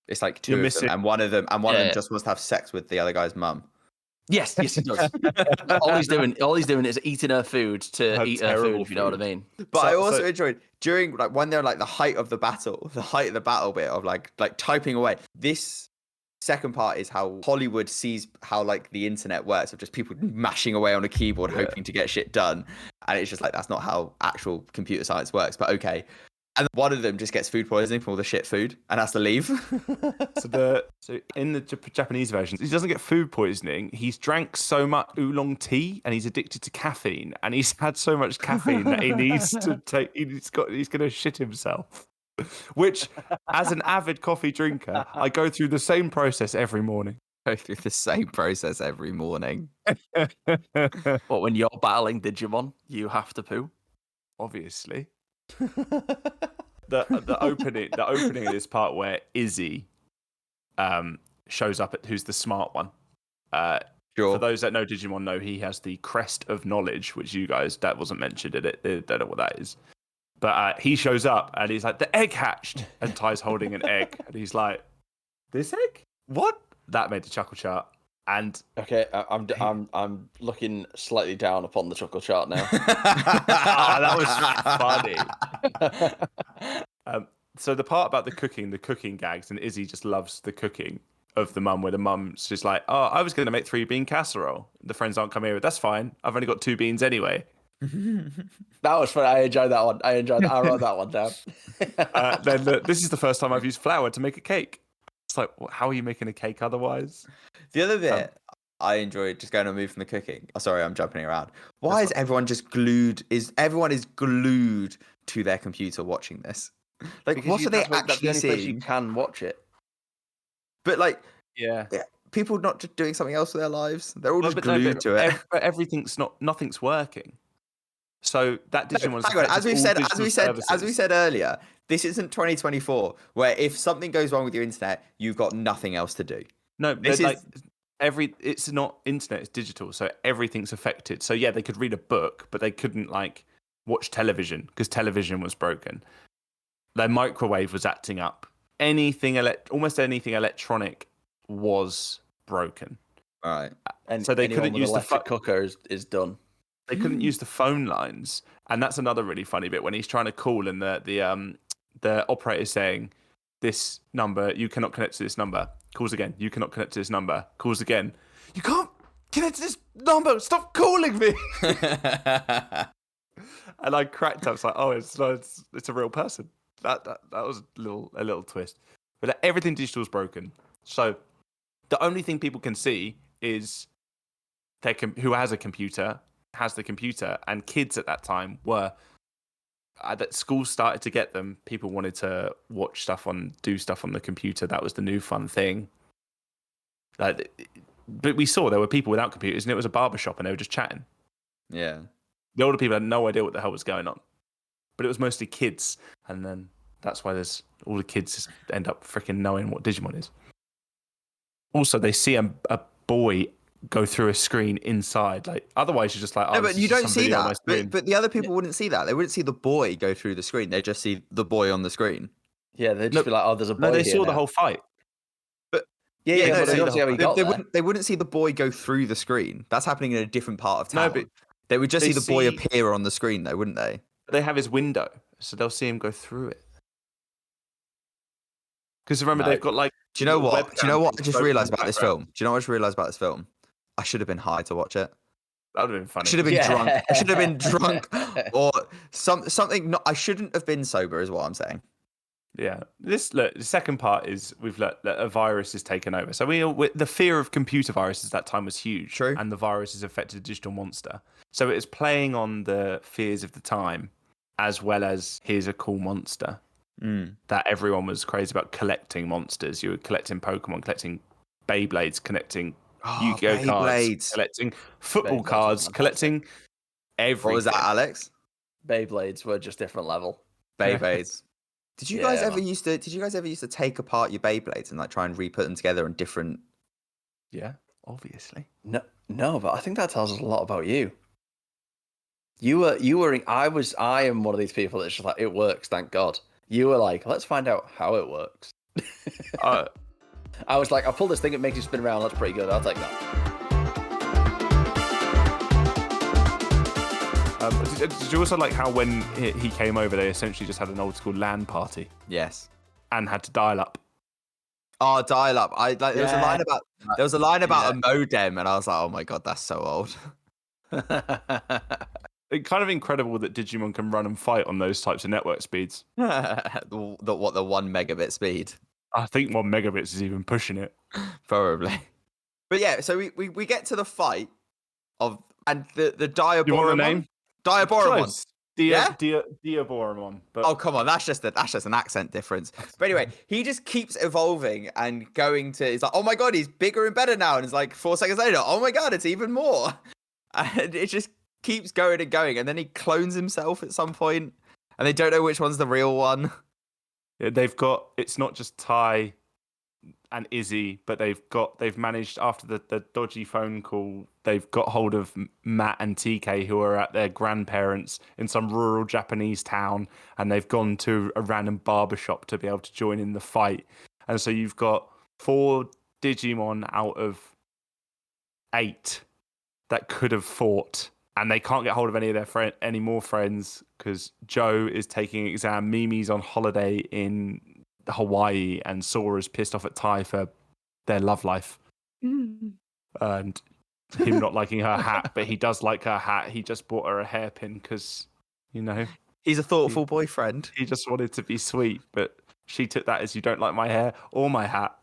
It's like 2 of them, and one of them just must have sex with the other guy's mum. Yes, he does. all he's doing is eating her food to eat her food, if you know what I mean. But I also enjoyed during like when they're like the height of the battle bit of like typing away. This second part is how Hollywood sees how like the internet works, of just people mashing away on a keyboard hoping to get shit done, and it's just like that's not how actual computer science works. But okay. And one of them just gets food poisoning from all the shit food and has to leave. So in the Japanese version, he doesn't get food poisoning. He's drank so much oolong tea and he's addicted to caffeine. And he's had so much caffeine that he needs to take. He's going to shit himself. Which, as an avid coffee drinker, I go through the same process every morning. What, when you're battling Digimon, you have to poo? Obviously. The opening of this part where Izzy shows up who's the smart one. Sure. For those that know Digimon know he has the crest of knowledge, which you guys, that wasn't mentioned in it. They don't know what that is. But he shows up and he's like, the egg hatched, and Ty's holding an egg and he's like, this egg? What? That made the chuckle chart. And okay, I'm looking slightly down upon the chuckle chart now. That was funny. So the part about the cooking gags, and Izzy just loves the cooking of the mum, where the mum's just like, oh, I was going to make 3 bean casserole. The friends aren't coming here. That's fine. I've only got 2 beans anyway. That was fun. I enjoyed that one. I wrote that one down. This is the first time I've used flour to make a cake. It's like, how are you making a cake otherwise? The other bit I enjoyed, just going to move from the cooking. Oh, sorry, I'm jumping around. Why is everyone just glued? Everyone is glued to their computer watching this? Like, because what are they actually seeing? You can watch it. But like, yeah, people not just doing something else with their lives. They're all just glued to it. But nothing's working. So that Digimon. As we said earlier, this isn't 2024, where if something goes wrong with your internet, you've got nothing else to do. No, it's not internet, it's digital, so everything's affected. So yeah, they could read a book, but they couldn't like watch television because television was broken. Their microwave was acting up. Almost anything electronic was broken. All right, and so they couldn't use the electric cooker is done. They couldn't use the phone lines, and that's another really funny bit when he's trying to call, and the operator's saying, "This number, you cannot connect to this number." Calls again. You cannot connect to this number. Calls again. You can't connect to this number. Stop calling me. And I cracked up. It's like, oh, it's a real person. That was a little twist. But everything digital is broken. So the only thing people can see is who has the computer, and kids at that time were. That school started to get them. People wanted to do stuff on the computer. That was the new fun thing. But we saw there were people without computers, and it was a barbershop, and they were just chatting. Yeah. The older people had no idea what the hell was going on. But it was mostly kids, and then that's why there's all the kids just end up freaking knowing what Digimon is. Also, they see a boy go through a screen inside. Like otherwise, you're just like, oh, no, but you don't see that. But the other people wouldn't see that. They wouldn't see the boy go through the screen. They just see the boy on the screen. Yeah, they'd just be like, oh, there's a boy. No, they saw the whole fight. But they wouldn't see the boy go through the screen. That's happening in a different part of town. No, but they would just see the boy appear on the screen, though, wouldn't they? They have his window, so they'll see him go through it. Because remember, they've got like. Do you know what? I just realised about this film? I should have been high to watch it. That would have been funny. I should have been drunk. I should have been drunk or something. I shouldn't have been sober, is what I'm saying. Yeah. The second part is we've let a virus is taken over. So the fear of computer viruses that time was huge. True. And the virus has affected a digital monster. So it was playing on the fears of the time, as well as here's a cool monster that everyone was crazy about collecting monsters. You were collecting Pokemon, collecting Beyblades, collecting Yu-Gi-Oh cards, collecting football cards, collecting everything. What was that, Alex? Beyblades were just different level. Beyblades. Did you guys ever used to take apart your Beyblades and like try and re-put them together on different? Yeah, obviously. No, but I think that tells us a lot about you. I am one of these people that's just like, it works, thank God. You were like, let's find out how it works. I was like, I'll pull this thing, it makes you spin around, that's pretty good, I'll take that. Did you also like how when he came over, they essentially just had an old school LAN party? Yes. And had to dial up. Oh, dial up. There was a line about a modem, and I was like, oh my God, that's so old. It's kind of incredible that Digimon can run and fight on those types of network speeds. the 1 megabit speed? I think 1 megabit is even pushing it. Probably. But yeah, so we get to the fight and the Diaboromon. You want the name? Diaboromon. Diaboromon. But... Oh, come on, that's just an accent difference. But anyway, he just keeps evolving and going to. He's like, oh my God, he's bigger and better now. And it's like 4 seconds later, oh my God, it's even more. And it just keeps going and going. And then he clones himself at some point, and they don't know which one's the real one. Yeah, it's not just Ty and Izzy, but they've managed, after the dodgy phone call, they've got hold of Matt and TK, who are at their grandparents in some rural Japanese town, and they've gone to a random barbershop to be able to join in the fight. And so you've got 4 Digimon out of 8 that could have fought, and they can't get hold of any more friends because Joe is taking an exam, Mimi's on holiday in Hawaii, and Sora's pissed off at Ty for their love life and him not liking her hat, but he does like her hat. He just bought her a hairpin because, he's a thoughtful boyfriend. He just wanted to be sweet, but she took that as, you don't like my hair or my hat.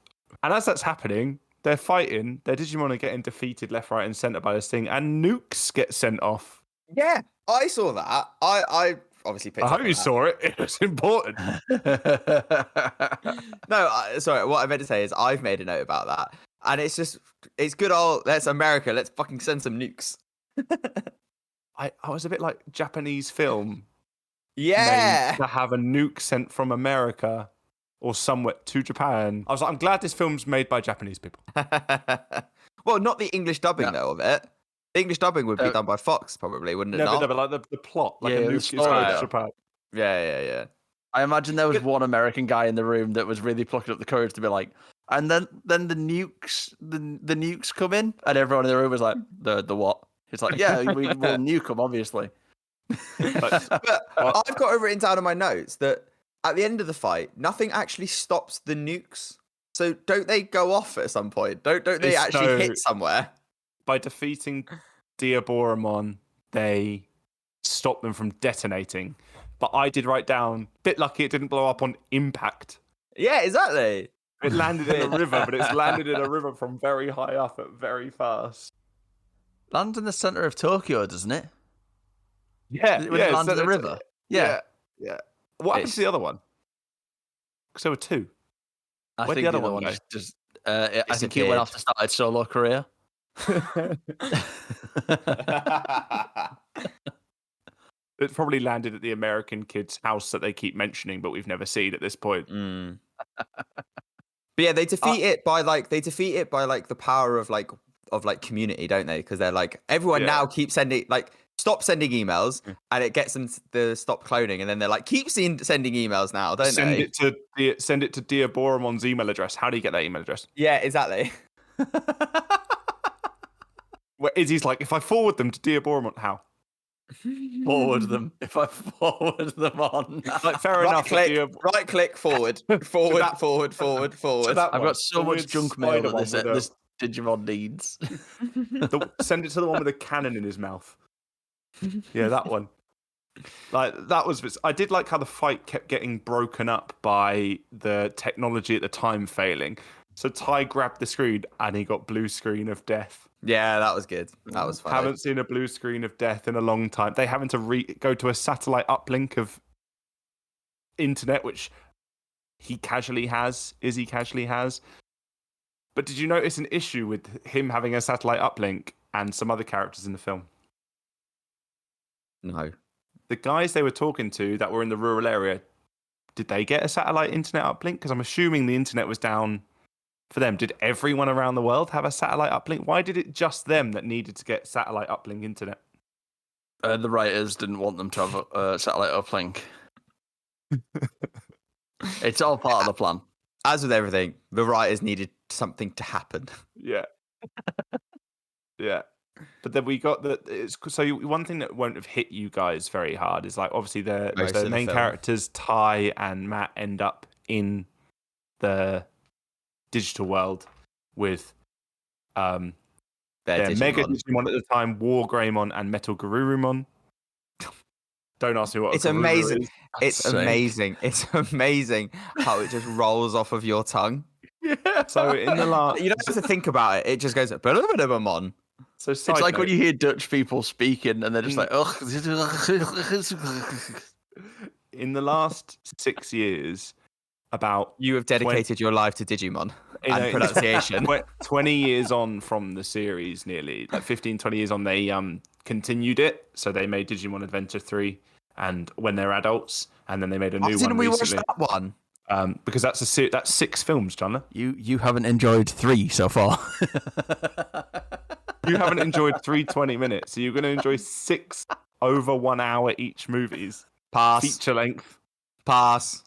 And as that's happening, they're fighting. Their Digimon are getting defeated left, right, and centre by this thing, and nukes get sent off. Yeah, I saw that. I obviously picked I hope you saw it. It was important. No, sorry. What I meant to say is I've made a note about that, and it's good old. Let's America. Let's fucking send some nukes. I was a bit like Japanese film. Yeah, to have a nuke sent from America or somewhere to Japan. I was like, I'm glad this film's made by Japanese people. Well, not the English dubbing though of it. The English dubbing would be done by Fox, probably, wouldn't it? No, but like the plot, like a nuke is going to Japan. Yeah. I imagine there was one American guy in the room that was really plucking up the courage to be like, and then the nukes come in, and everyone in the room was like, the what? It's like, yeah, we will nuke them, obviously. But I've got it written down in my notes that at the end of the fight, nothing actually stops the nukes. So don't they go off at some point? Don't they actually hit somewhere? By defeating Diaboromon, they stop them from detonating. But I did write down, bit lucky it didn't blow up on impact. Yeah, exactly. It landed in a river, but it's landed in a river from very high up at very fast. Lands in the center of Tokyo, doesn't it? Yeah. When it lands in the river. Yeah. What happened to the other one? Because there were 2. I think the other one just I think he went off to start his solo career. It probably landed at the American kid's house that they keep mentioning, but we've never seen at this point. But yeah, they defeat it by the power of community, don't they? Because they're like, everyone now keeps sending, like, stop sending emails, and it gets them to stop cloning, and then they're like, keep sending emails now, don't they? Send it to Diaboromon's email address. How do you get that email address? Yeah, exactly. Where Izzy's like, if I forward them to Diaboromon, how? Forward them. If I forward them on. Like, fair enough. Right click, forward. Forward. I've I've got so much junk mail that this Digimon needs. Send it to the one with a cannon in his mouth. Yeah, that one. Like that was. I did like how the fight kept getting broken up by the technology at the time failing. So Ty grabbed the screen and he got blue screen of death. Yeah, that was good. That was funny. Haven't seen a blue screen of death in a long time. They having to go to a satellite uplink of internet, which Izzy casually has. But did you notice an issue with him having a satellite uplink and some other characters in the film? No. The guys they were talking to that were in the rural area, did they get a satellite internet uplink? Because I'm assuming the internet was down for them. Did everyone around the world have a satellite uplink? Why did it just them that needed to get satellite uplink internet? The writers didn't want them to have a satellite uplink. It's all part of the plan. As with everything, the writers needed something to happen. Yeah. Yeah. But then we got one thing that won't have hit you guys very hard is like obviously the main characters Ty and Matt end up in the digital world with their Mega Digimon at the time, War Greymon and Metal Garurumon. Don't ask me what it's amazing. Is. It's amazing. It's amazing how it just rolls off of your tongue. Yeah. So in the last, you don't have to think about it. It just goes "Mon." So it's like when you hear Dutch people speaking and they're just like, ugh. In the last 6 years, you have dedicated your life to Digimon and pronunciation. 20 years on from the series, nearly like 15, 20 years on, they continued it. So they made Digimon Adventure 3 and when they're adults, and then they made a new one. Didn't we recently. watch that one? Because that's 6 films, Chandler. You haven't enjoyed 3 so far. You haven't enjoyed 3 minutes, so you're going to enjoy 6 over 1 hour each movies. Pass. Feature length. Pass.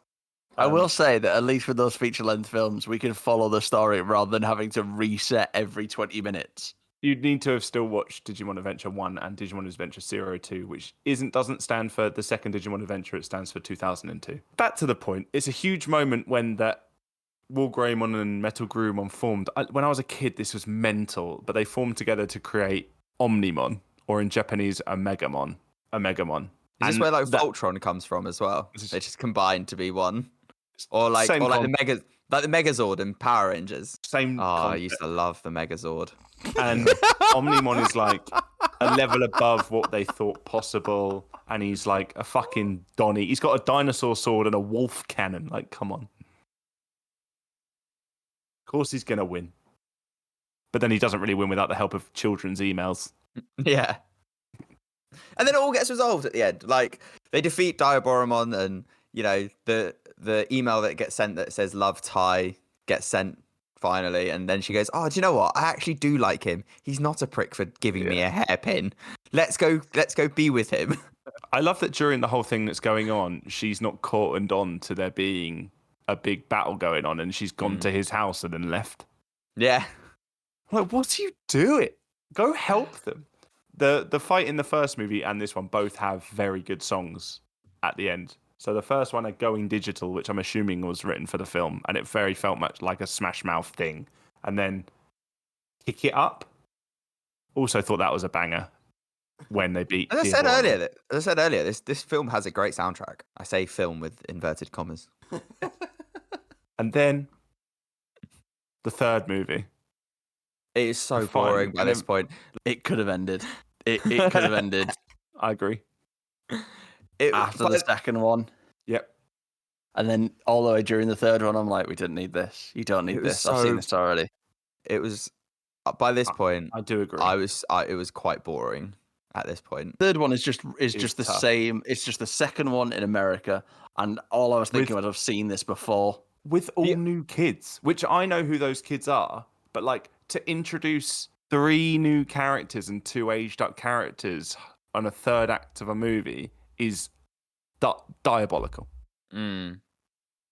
I will say that at least with those feature length films, we can follow the story rather than having to reset every 20 minutes. You'd need to have still watched Digimon Adventure 1 and Digimon Adventure 02, which doesn't stand for the second Digimon Adventure, it stands for 2002. Back to the point, it's a huge moment when that War Greymon and Metal Garurumon formed. When I was a kid, this was mental, but they formed together to create Omnimon, or in Japanese, a Megamon. Is this where Voltron comes from as well? They just combined to be one, or like the Megazord in Power Rangers. Same. I used to love the Megazord. And Omnimon is like a level above what they thought possible, and he's like a fucking Donnie. He's got a dinosaur sword and a wolf cannon. Like, come on. Of course he's gonna win, but then he doesn't really win without the help of children's emails. Yeah. And then it all gets resolved at the end. Like, they defeat Diaboromon, and the email that gets sent that says "Love Ty" gets sent finally, and then she goes, "Oh, do you know what? I actually do like him. He's not a prick for giving me a hairpin. Let's go be with him." I love that during the whole thing that's going on, she's not cautioned on to there being a big battle going on, and she's gone to his house and then left. Yeah. Like, what are you doing? Go help them. The fight in the first movie and this one both have very good songs at the end. So the first one, Going Digital, which I'm assuming was written for the film, and it very felt much like a Smash Mouth thing. And then Kick It Up, also thought that was a banger when they beat. As I said earlier, this film has a great soundtrack. I say film with inverted commas. And then the third movie. It is so boring by this point. It could have ended. It could have ended. I agree. After the second one. Yep. And then all the way during the third one, I'm like, we didn't need this. You don't need this. I've seen this already. It was, by this point, I do agree. It was quite boring at this point. Third one is just the same. It's just the second one in America. And all I was thinking was, I've seen this before. With all new kids, which I know who those kids are, but like to introduce 3 new characters and 2 aged up characters on a third act of a movie is diabolical.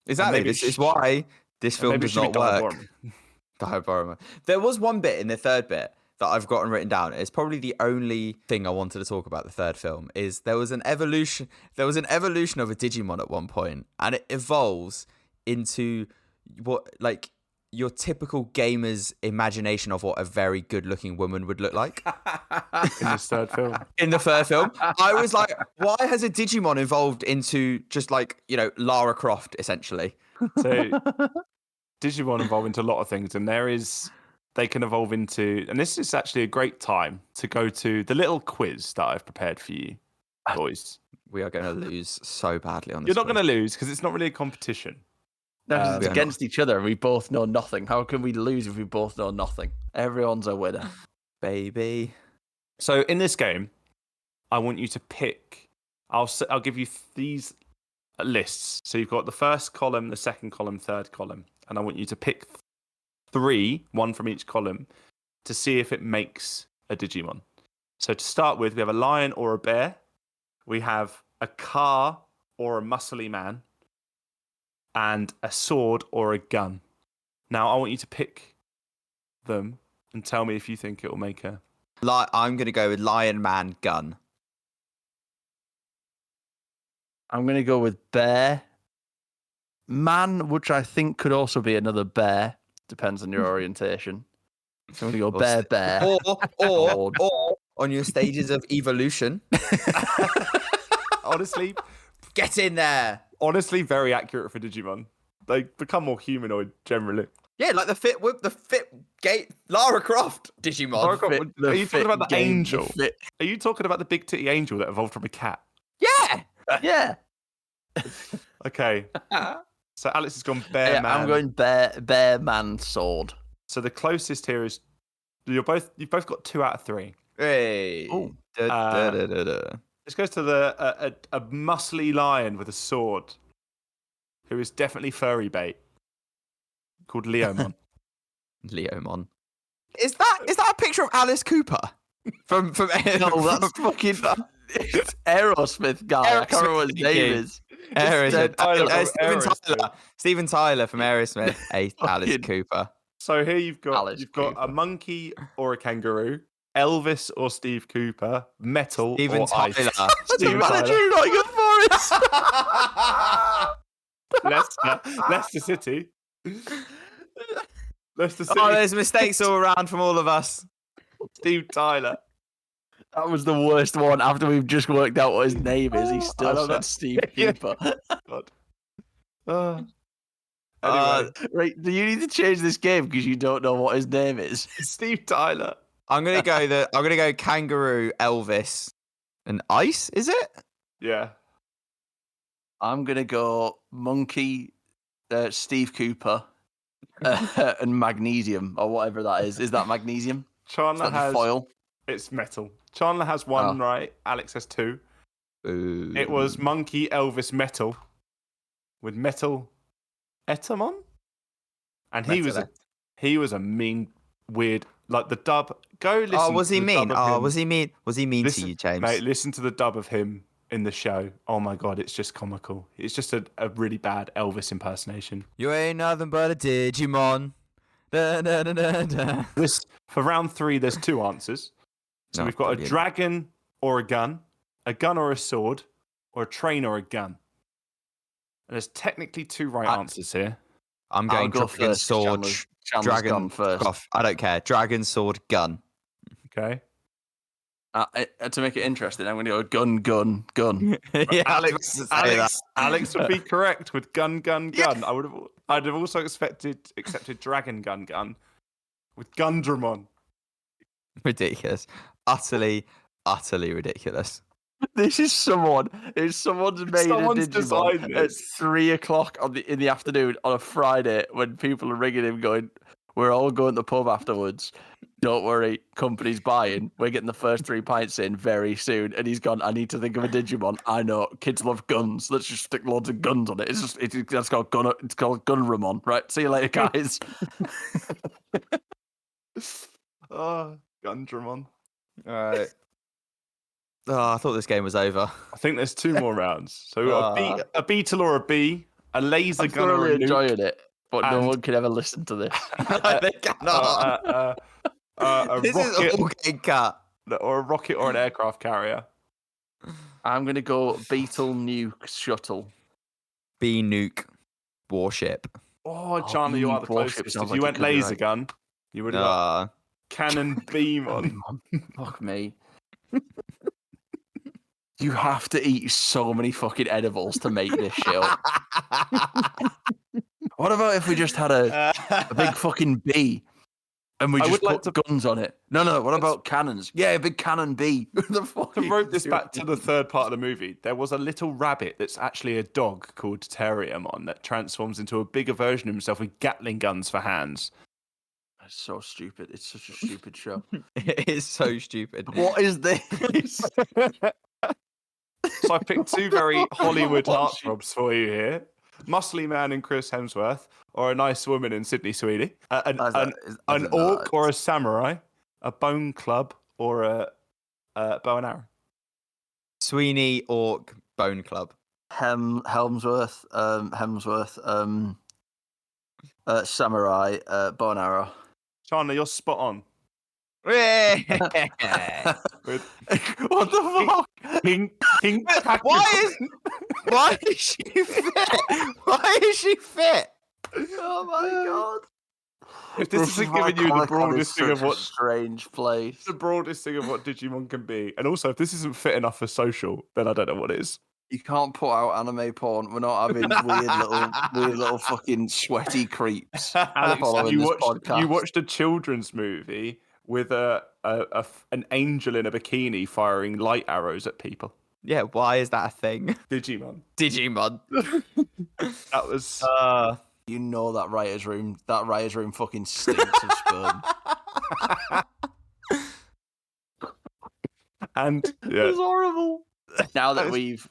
Exactly. This is why this film does not work. Diaboromon. There was one bit in the third bit that I've gotten written down. It's probably the only thing I wanted to talk about the third film. Is there was an evolution of a Digimon at one point, and it evolves into what, like, your typical gamer's imagination of what a very good-looking woman would look like In this third film. in the third film. I was like, why has a Digimon evolved into just like, Lara Croft, essentially? So Digimon evolve into a lot of things, and they can evolve into, and this is actually a great time to go to the little quiz that I've prepared for you, boys. We are going to lose so badly on this. You're not going to lose because it's not really a competition. No, 'cause We it's are against each other and we both know nothing. How can we lose if we both know nothing? Everyone's a winner. Baby. So in this game, I want you to pick. I'll give you these lists. So you've got the first column, the second column, third column, and I want you to pick 3, one from each column, to see if it makes a Digimon. So to start with, we have a lion or a bear. We have a car or a muscly man, and a sword or a gun. Now, I want you to pick them and tell me if you think it will make a... I'm going to go with Lion Man Gun. I'm going to go with bear. Man, which I think could also be another bear. Depends on your orientation. So I'm going to go bear. Or on your stages of evolution. Honestly, Get in there. very accurate for Digimon. They become more humanoid generally. Yeah, like the fit gate Lara Croft Digimon. Lara Croft, are you talking about the angel? The Are you talking about the big titty angel that evolved from a cat? Yeah. yeah. Okay. So Alex has gone bear Yeah, man. I'm going bear man sword. So the closest here is you've both got 2 out of 3. Hey. Oh. This goes to a muscly lion with a sword, who is definitely furry bait, called Leomon. Leomon. Is that a picture of Alice Cooper? From No, that's fucking it's Aerosmith guy. I can't remember what his name is. Steven Tyler from Aerosmith. Alice Cooper. So here you've got Alice Cooper. a monkey or a kangaroo, Elvis or Steve Cooper, metal Steven or Tyler. ice. Steven Tyler. Leicester City. Leicester City. Oh, there's mistakes all around from all of us. Steve Tyler. That was the worst one. After we've just worked out what his name is, he still love said that. Steve Yeah. Cooper. God. Anyway, Right, do you need to change this game because you don't know what his name is? Steve Tyler. I'm gonna go kangaroo, Elvis, and ice. Is it? Yeah. I'm gonna go monkey, Steve Cooper, and magnesium or whatever that is. Is that magnesium? Is Chandler that the has foil? It's metal. Chandler has 1 right. Alex has 2. Ooh. It was monkey, Elvis, metal, with metal, Etamon, and he was a mean, weird. Like the dub. Go listen. Oh, was to he the mean? dub of him. Was he mean? Was he mean Listen, to you, James? Mate, listen to the dub of him in the show. Oh my god, it's just comical. It's just a really bad Elvis impersonation. You ain't nothing but a Digimon. Da, da, da, da, da. For round 3, there's 2 answers. So we've got a dragon or a gun or a sword, or a train or a gun. And there's technically 2 right answers here. I'm going I'll go dragon, first. sword, Chandler's dragon gone first. off. I don't care. Dragon, sword, gun. Okay. To make it interesting, I'm going to go gun. Yeah, Alex would be correct with gun. Yes. I'd have also accepted dragon gun with Gundramon. Ridiculous. Utterly ridiculous. This is someone's made Someone's a Digimon designed at this. 3:00 in the afternoon on a Friday when people are ringing him going, "We're all going to the pub afterwards. Don't worry, company's buying. We're getting the first 3 pints in very soon." And he's gone, "I need to think of a Digimon. I know kids love guns. Let's just stick loads of guns on it. It's called Gunramon. Right? See you later, guys." Oh, Gundramon. All right. Oh, I thought this game was over. I think there's 2 more rounds. So we've got a beetle or a bee, a laser I'm gun or thoroughly a nuke. enjoying it, but no and- one can ever listen to this. They cannot. A This rocket is all getting cut. or a rocket or an aircraft carrier. I'm going to go Beetle Nuke Shuttle. B nuke warship. Oh, Chandler, you are the Warship closest. sounds If like you it went could be laser right. gun, you would have got cannon beam on. Fuck me. You have to eat so many fucking edibles to make this shit up. What about if we just had a big fucking bee and we I just would like put guns on it? No. What about cannons? Yeah, a big cannon bee. The fuck To you rope this doing? back to the third part of the movie, there was a little rabbit that's actually a dog called Terriermon that transforms into a bigger version of himself with Gatling guns for hands. It's so stupid. It's such a stupid show. It is so stupid. What is this? So I picked two very Hollywood What she- heartthrobs for you here. Muscly Man in Chris Hemsworth, or a nice woman in Sydney Sweeney. An orc or a samurai, a bone club or a bow and arrow. Sweeney Orc Bone Club. Hemsworth, samurai, bow and arrow. Chandler, you're spot on. Why With What the fuck? pink is she fit? Why is she fit? Oh my god! If this isn't giving you the broadest thing of what strange place. the broadest thing of what Digimon can be, and also if this isn't fit enough for social, then I don't know what is. You can't put out anime porn. We're not having weird little fucking sweaty creeps. Alex, following this podcast. you watched a children's movie with an angel in a bikini firing light arrows at people. Yeah, why is that a thing? Digimon. Digimon. That was You know that writer's room fucking stinks of sperm. and yeah. Horrible. Now that we've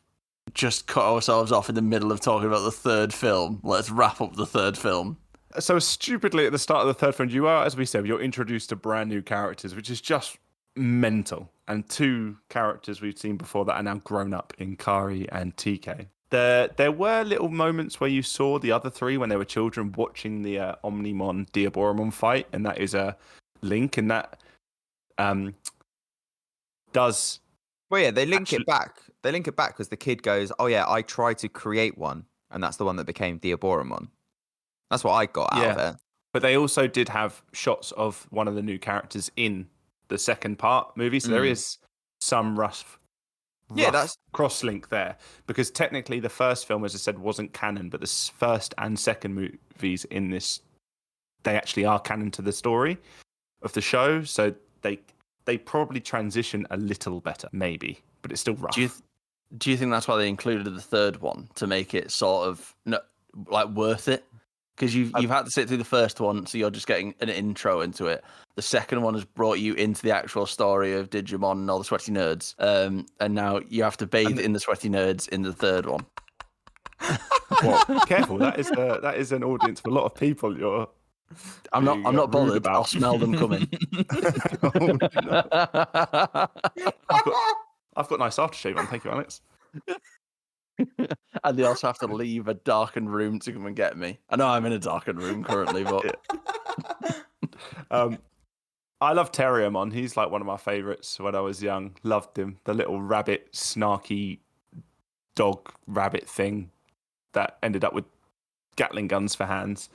just cut ourselves off in the middle of talking about the third film, let's wrap up the third film. So stupidly at the start of the third film, you are, as we said, you're introduced to brand new characters, which is just mental. And two characters we've seen before that are now grown up in Kari and TK. There were little moments where you saw the other three when they were children watching the Omnimon Diaboromon fight, and that is a link, and that does. Well, yeah, they link it back. They link it back because the kid goes, "Oh yeah, I tried to create one, and that's the one that became Diaboromon." That's what I got out of it. But they also did have shots of one of the new characters in the second part movie, so there is some rough that's cross-link there. Because technically the first film, as I said, wasn't canon, but the first and second movies in this, they actually are canon to the story of the show, so they probably transition a little better, maybe, but it's still rough. Do you think that's why they included the third one, to make it sort of worth it? Because you've had to sit through the first one, so you're just getting an intro into it. The second one has brought you into the actual story of Digimon and all the sweaty nerds, and now you have to bathe in the sweaty nerds in the third one. Well, careful, that is an audience for a lot of people. I'm not bothered. About. I'll smell them coming. I've got nice aftershave on. Thank you, Alex. And they also have to leave a darkened room to come and get me. I know I'm in a darkened room currently, but I love Terriermon. He's like one of my favourites when I was young. Loved him. The little rabbit, snarky dog rabbit thing that ended up with Gatling guns for hands.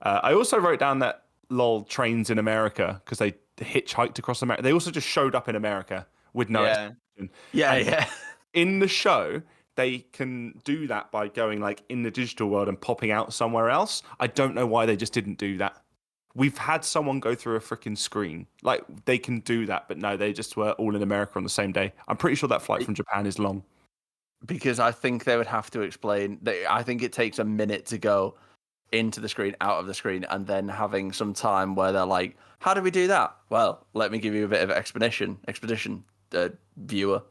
I also wrote down that LOL trains in America because they hitchhiked across America. They also just showed up in America with no explanation. Yeah. In the show, they can do that by going like in the digital world and popping out somewhere else. I don't know why they just didn't do that. We've had someone go through a freaking screen. Like, they can do that, but no, they just were all in America on the same day. I'm pretty sure that flight from Japan is long. Because I think they would have to explain. I think it takes a minute to go into the screen, out of the screen, and then having some time where they're like, how do we do that? Well, let me give you a bit of expedition, viewer.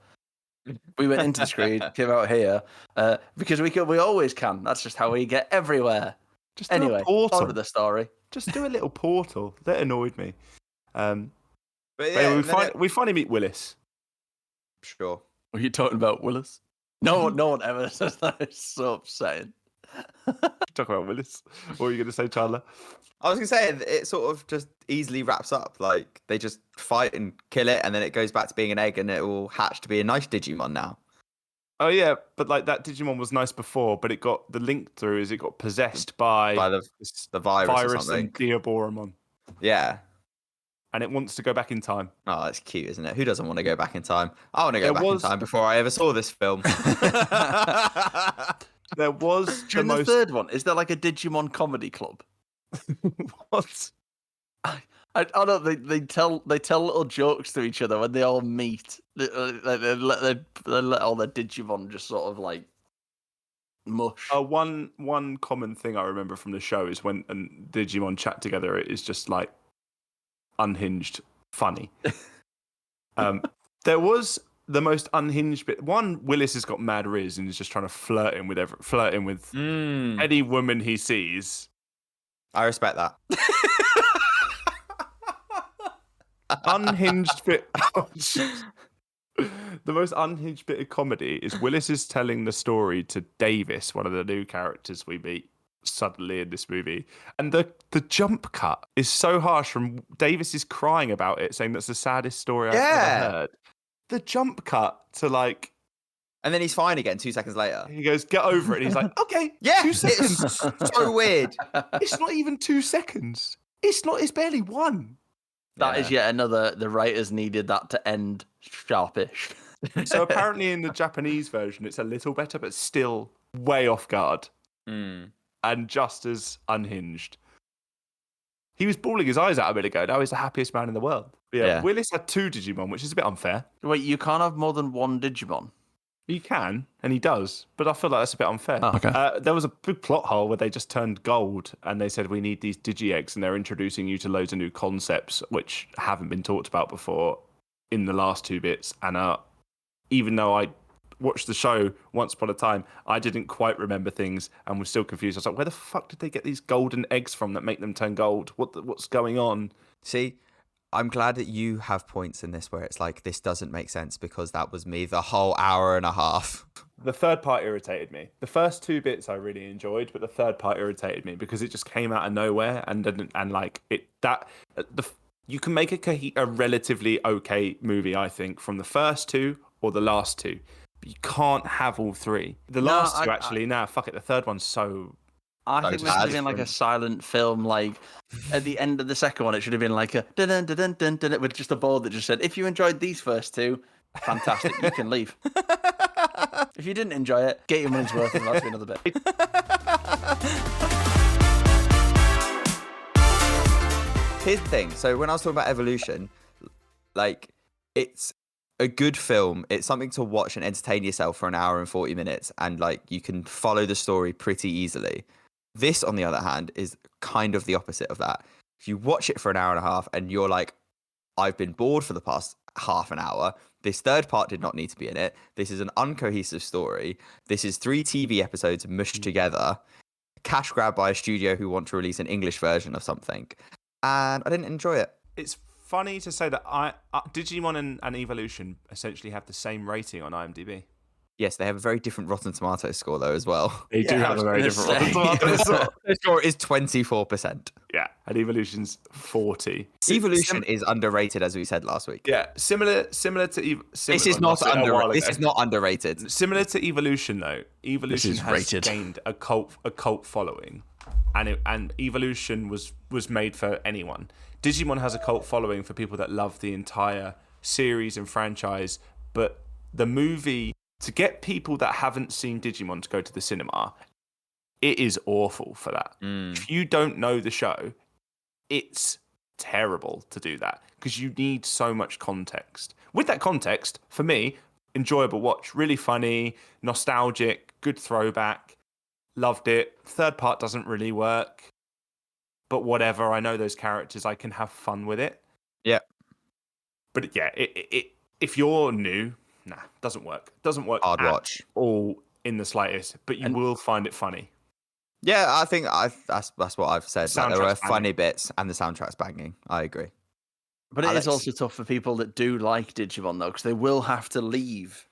We went into the screen, came out here, because we always can. That's just how we get everywhere. Just anyway, portal. Part of the story. Just do a little portal. That annoyed me. But yeah, we finally meet Willis. Sure. Were you talking about Willis? No one ever says that. It's so upsetting. Talk about Willis. What were you going to say, Chandler? I was going to say, it sort of just easily wraps up. Like, they just fight and kill it, and then it goes back to being an egg, and it will hatch to be a nice Digimon now. Oh yeah, but like that Digimon was nice before, but it got the link through is it got possessed by the virus or something. and Diaboromon, Yeah. and it wants to go back in time. Oh, that's cute, isn't it? Who doesn't want to go back in time? I want to go There back in was- time before I ever saw this film. There was During the third one, is there like a Digimon comedy club? what? I don't know. They tell little jokes to each other when they all meet. They let all their Digimon just sort of like mush. One common thing I remember from the show is when Digimon chat together, it is just like unhinged funny. There was the most unhinged bit. One, Willis has got mad riz and is just trying to flirt with any woman he sees. I respect that. Unhinged bit. The most unhinged bit of comedy is Willis is telling the story to Davis, one of the new characters we meet suddenly in this movie, and the jump cut is so harsh. From Davis is crying about it, saying that's the saddest story I've ever heard. The jump cut to like, and then he's fine again 2 seconds later. He goes, "Get over it." And he's like, "Okay, yeah, 2 seconds." It's so weird. It's not even 2 seconds. It's not. It's barely one. That is yet another. The writers needed that to end sharpish. So apparently in the Japanese version, it's a little better, but still way off guard and just as unhinged. He was bawling his eyes out a bit ago. Now he's the happiest man in the world. Yeah. Willis had 2 Digimon, which is a bit unfair. Wait, you can't have more than one Digimon? He can, and he does, but I feel like that's a bit unfair. Oh, okay. There was a big plot hole where they just turned gold, and they said, we need these Digi-Eggs, and they're introducing you to loads of new concepts, which haven't been talked about before in the last 2 bits. And even though I watched the show once upon a time, I didn't quite remember things and was still confused. I was like, where the fuck did they get these golden eggs from that make them turn gold? What's going on? See, I'm glad that you have points in this where it's like, this doesn't make sense, because that was me the whole hour and a half. The third part irritated me. The first 2 bits I really enjoyed, but the third part irritated me because it just came out of nowhere and like it you can make a relatively okay movie, I think, from the first 2 or the last 2. But you can't have all 3. The last 2 actually. Fuck it. The third one's so. I think there should have been like a silent film, like at the end of the second one, it should have been like a dun dun dun dun dun with just a board that just said, if you enjoyed these first 2, fantastic, you can leave. If you didn't enjoy it, get your money's worth and that'll be another bit. Here's the thing. So when I was talking about Evolution, like, it's a good film. It's something to watch and entertain yourself for an hour and 40 minutes. And like, you can follow the story pretty easily. This, on the other hand, is kind of the opposite of that. If you watch it for an hour and a half and you're like, I've been bored for the past half an hour, this third part did not need to be in it. This is an uncohesive story. This is 3 TV episodes mushed together, cash grab by a studio who want to release an English version of something. And I didn't enjoy it. It's funny to say that Digimon and Evolution essentially have the same rating on IMDb. Yes, they have a very different Rotten Tomatoes score, though, as well. They do have a very different Rotten Tomatoes score. The score is 24%. Yeah, and Evolution's 40. Evolution is underrated, as we said last week. Yeah, similar to This is not underrated. This is not underrated. Similar to Evolution, though. Evolution has gained a cult following, and Evolution was made for anyone. Digimon has a cult following for people that love the entire series and franchise, but the movie, to get people that haven't seen Digimon to go to the cinema, it is awful for that. If you don't know the show, it's terrible to do that because you need so much context. With that context, for me, enjoyable watch, really funny, nostalgic, good throwback, loved it. Third part doesn't really work, but whatever. I know those characters, I can have fun with it. Yeah. But yeah, if you're new, doesn't work. Doesn't work Hard watch. All in the slightest, but you will find it funny. Yeah, I think that's what I've said. Like, there are funny banging. Bits and the soundtrack's banging. I agree. But it is also tough for people that do like Digimon, though, because they will have to leave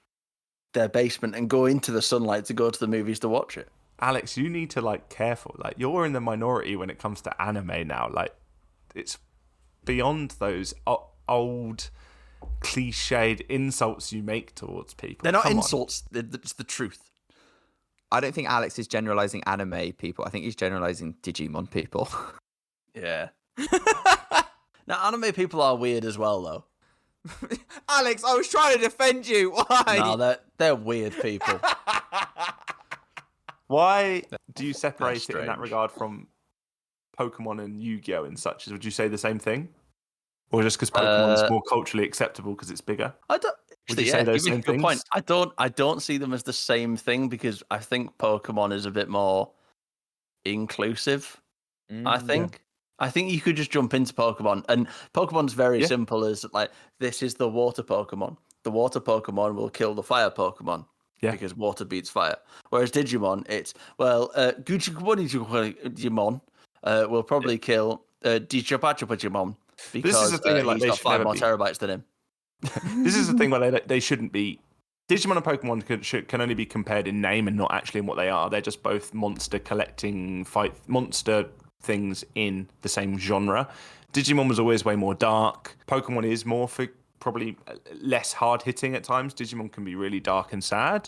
their basement and go into the sunlight to go to the movies to watch it. Alex, you need to careful. You're in the minority when it comes to anime now. It's beyond those old cliched insults you make towards people. They're not Come on. insults. It's the truth. I don't think Alex is generalizing anime people. I think he's generalizing Digimon people. Yeah. Now, anime people are weird as well, though. Alex, I was trying to defend you. Why? No, they're weird people. Why do you separate it in that strange. regard from Pokemon and Yu-Gi-Oh and such? Would you say the same thing? Or just because Pokemon's more culturally acceptable because it's bigger? I don't. Would you Actually, say those you make same a good point. things? I don't see them as the same thing because I think Pokemon is a bit more inclusive. I think. I think you could just jump into Pokemon, and Pokemon's very simple. As like, this is the water Pokemon. The water Pokemon will kill the fire Pokemon because water beats fire. Whereas Digimon, it's Digimon will probably kill Digimon because This is the thing, like, he's they got should 5 never more be. terabytes than him. This is the thing where they shouldn't be. Digimon and Pokemon can only be compared in name and not actually in what they are. They're just both monster monster things in the same genre. Digimon was always way more dark. Pokemon is more for probably less hard hitting at times. Digimon can be really dark and sad.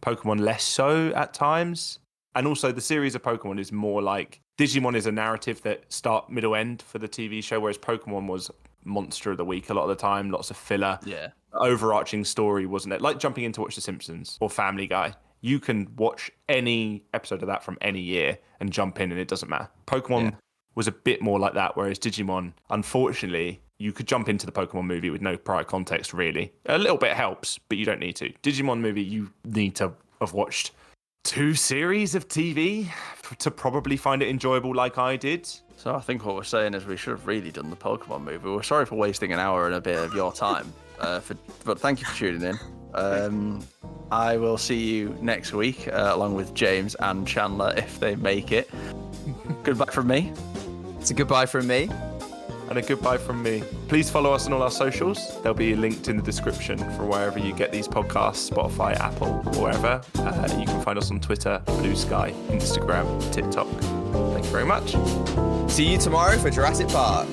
Pokemon less so at times. And also the series of Pokemon is more like Digimon is a narrative that start, middle, end for the TV show, whereas Pokemon was monster of the week a lot of the time, lots of filler. Yeah. Overarching story, wasn't it? Like jumping in to watch The Simpsons or Family Guy. You can watch any episode of that from any year and jump in and it doesn't matter. Pokemon was a bit more like that, whereas Digimon, unfortunately, you could jump into the Pokemon movie with no prior context, really. A little bit helps, but you don't need to. Digimon movie, you need to have watched 2 series of TV to probably find it enjoyable like I did. So I think what we're saying is we should have really done the Pokemon movie. We're sorry for wasting an hour and a bit of your time, but thank you for tuning in. I will see you next week along with James and Chandler if they make it. Goodbye from me. It's a goodbye from me. And a goodbye from me. Please follow us on all our socials. They'll be linked in the description for wherever you get these podcasts, Spotify, Apple, or wherever. You can find us on Twitter, Blue Sky, Instagram, TikTok. Thank you very much. See you tomorrow for Jurassic Park.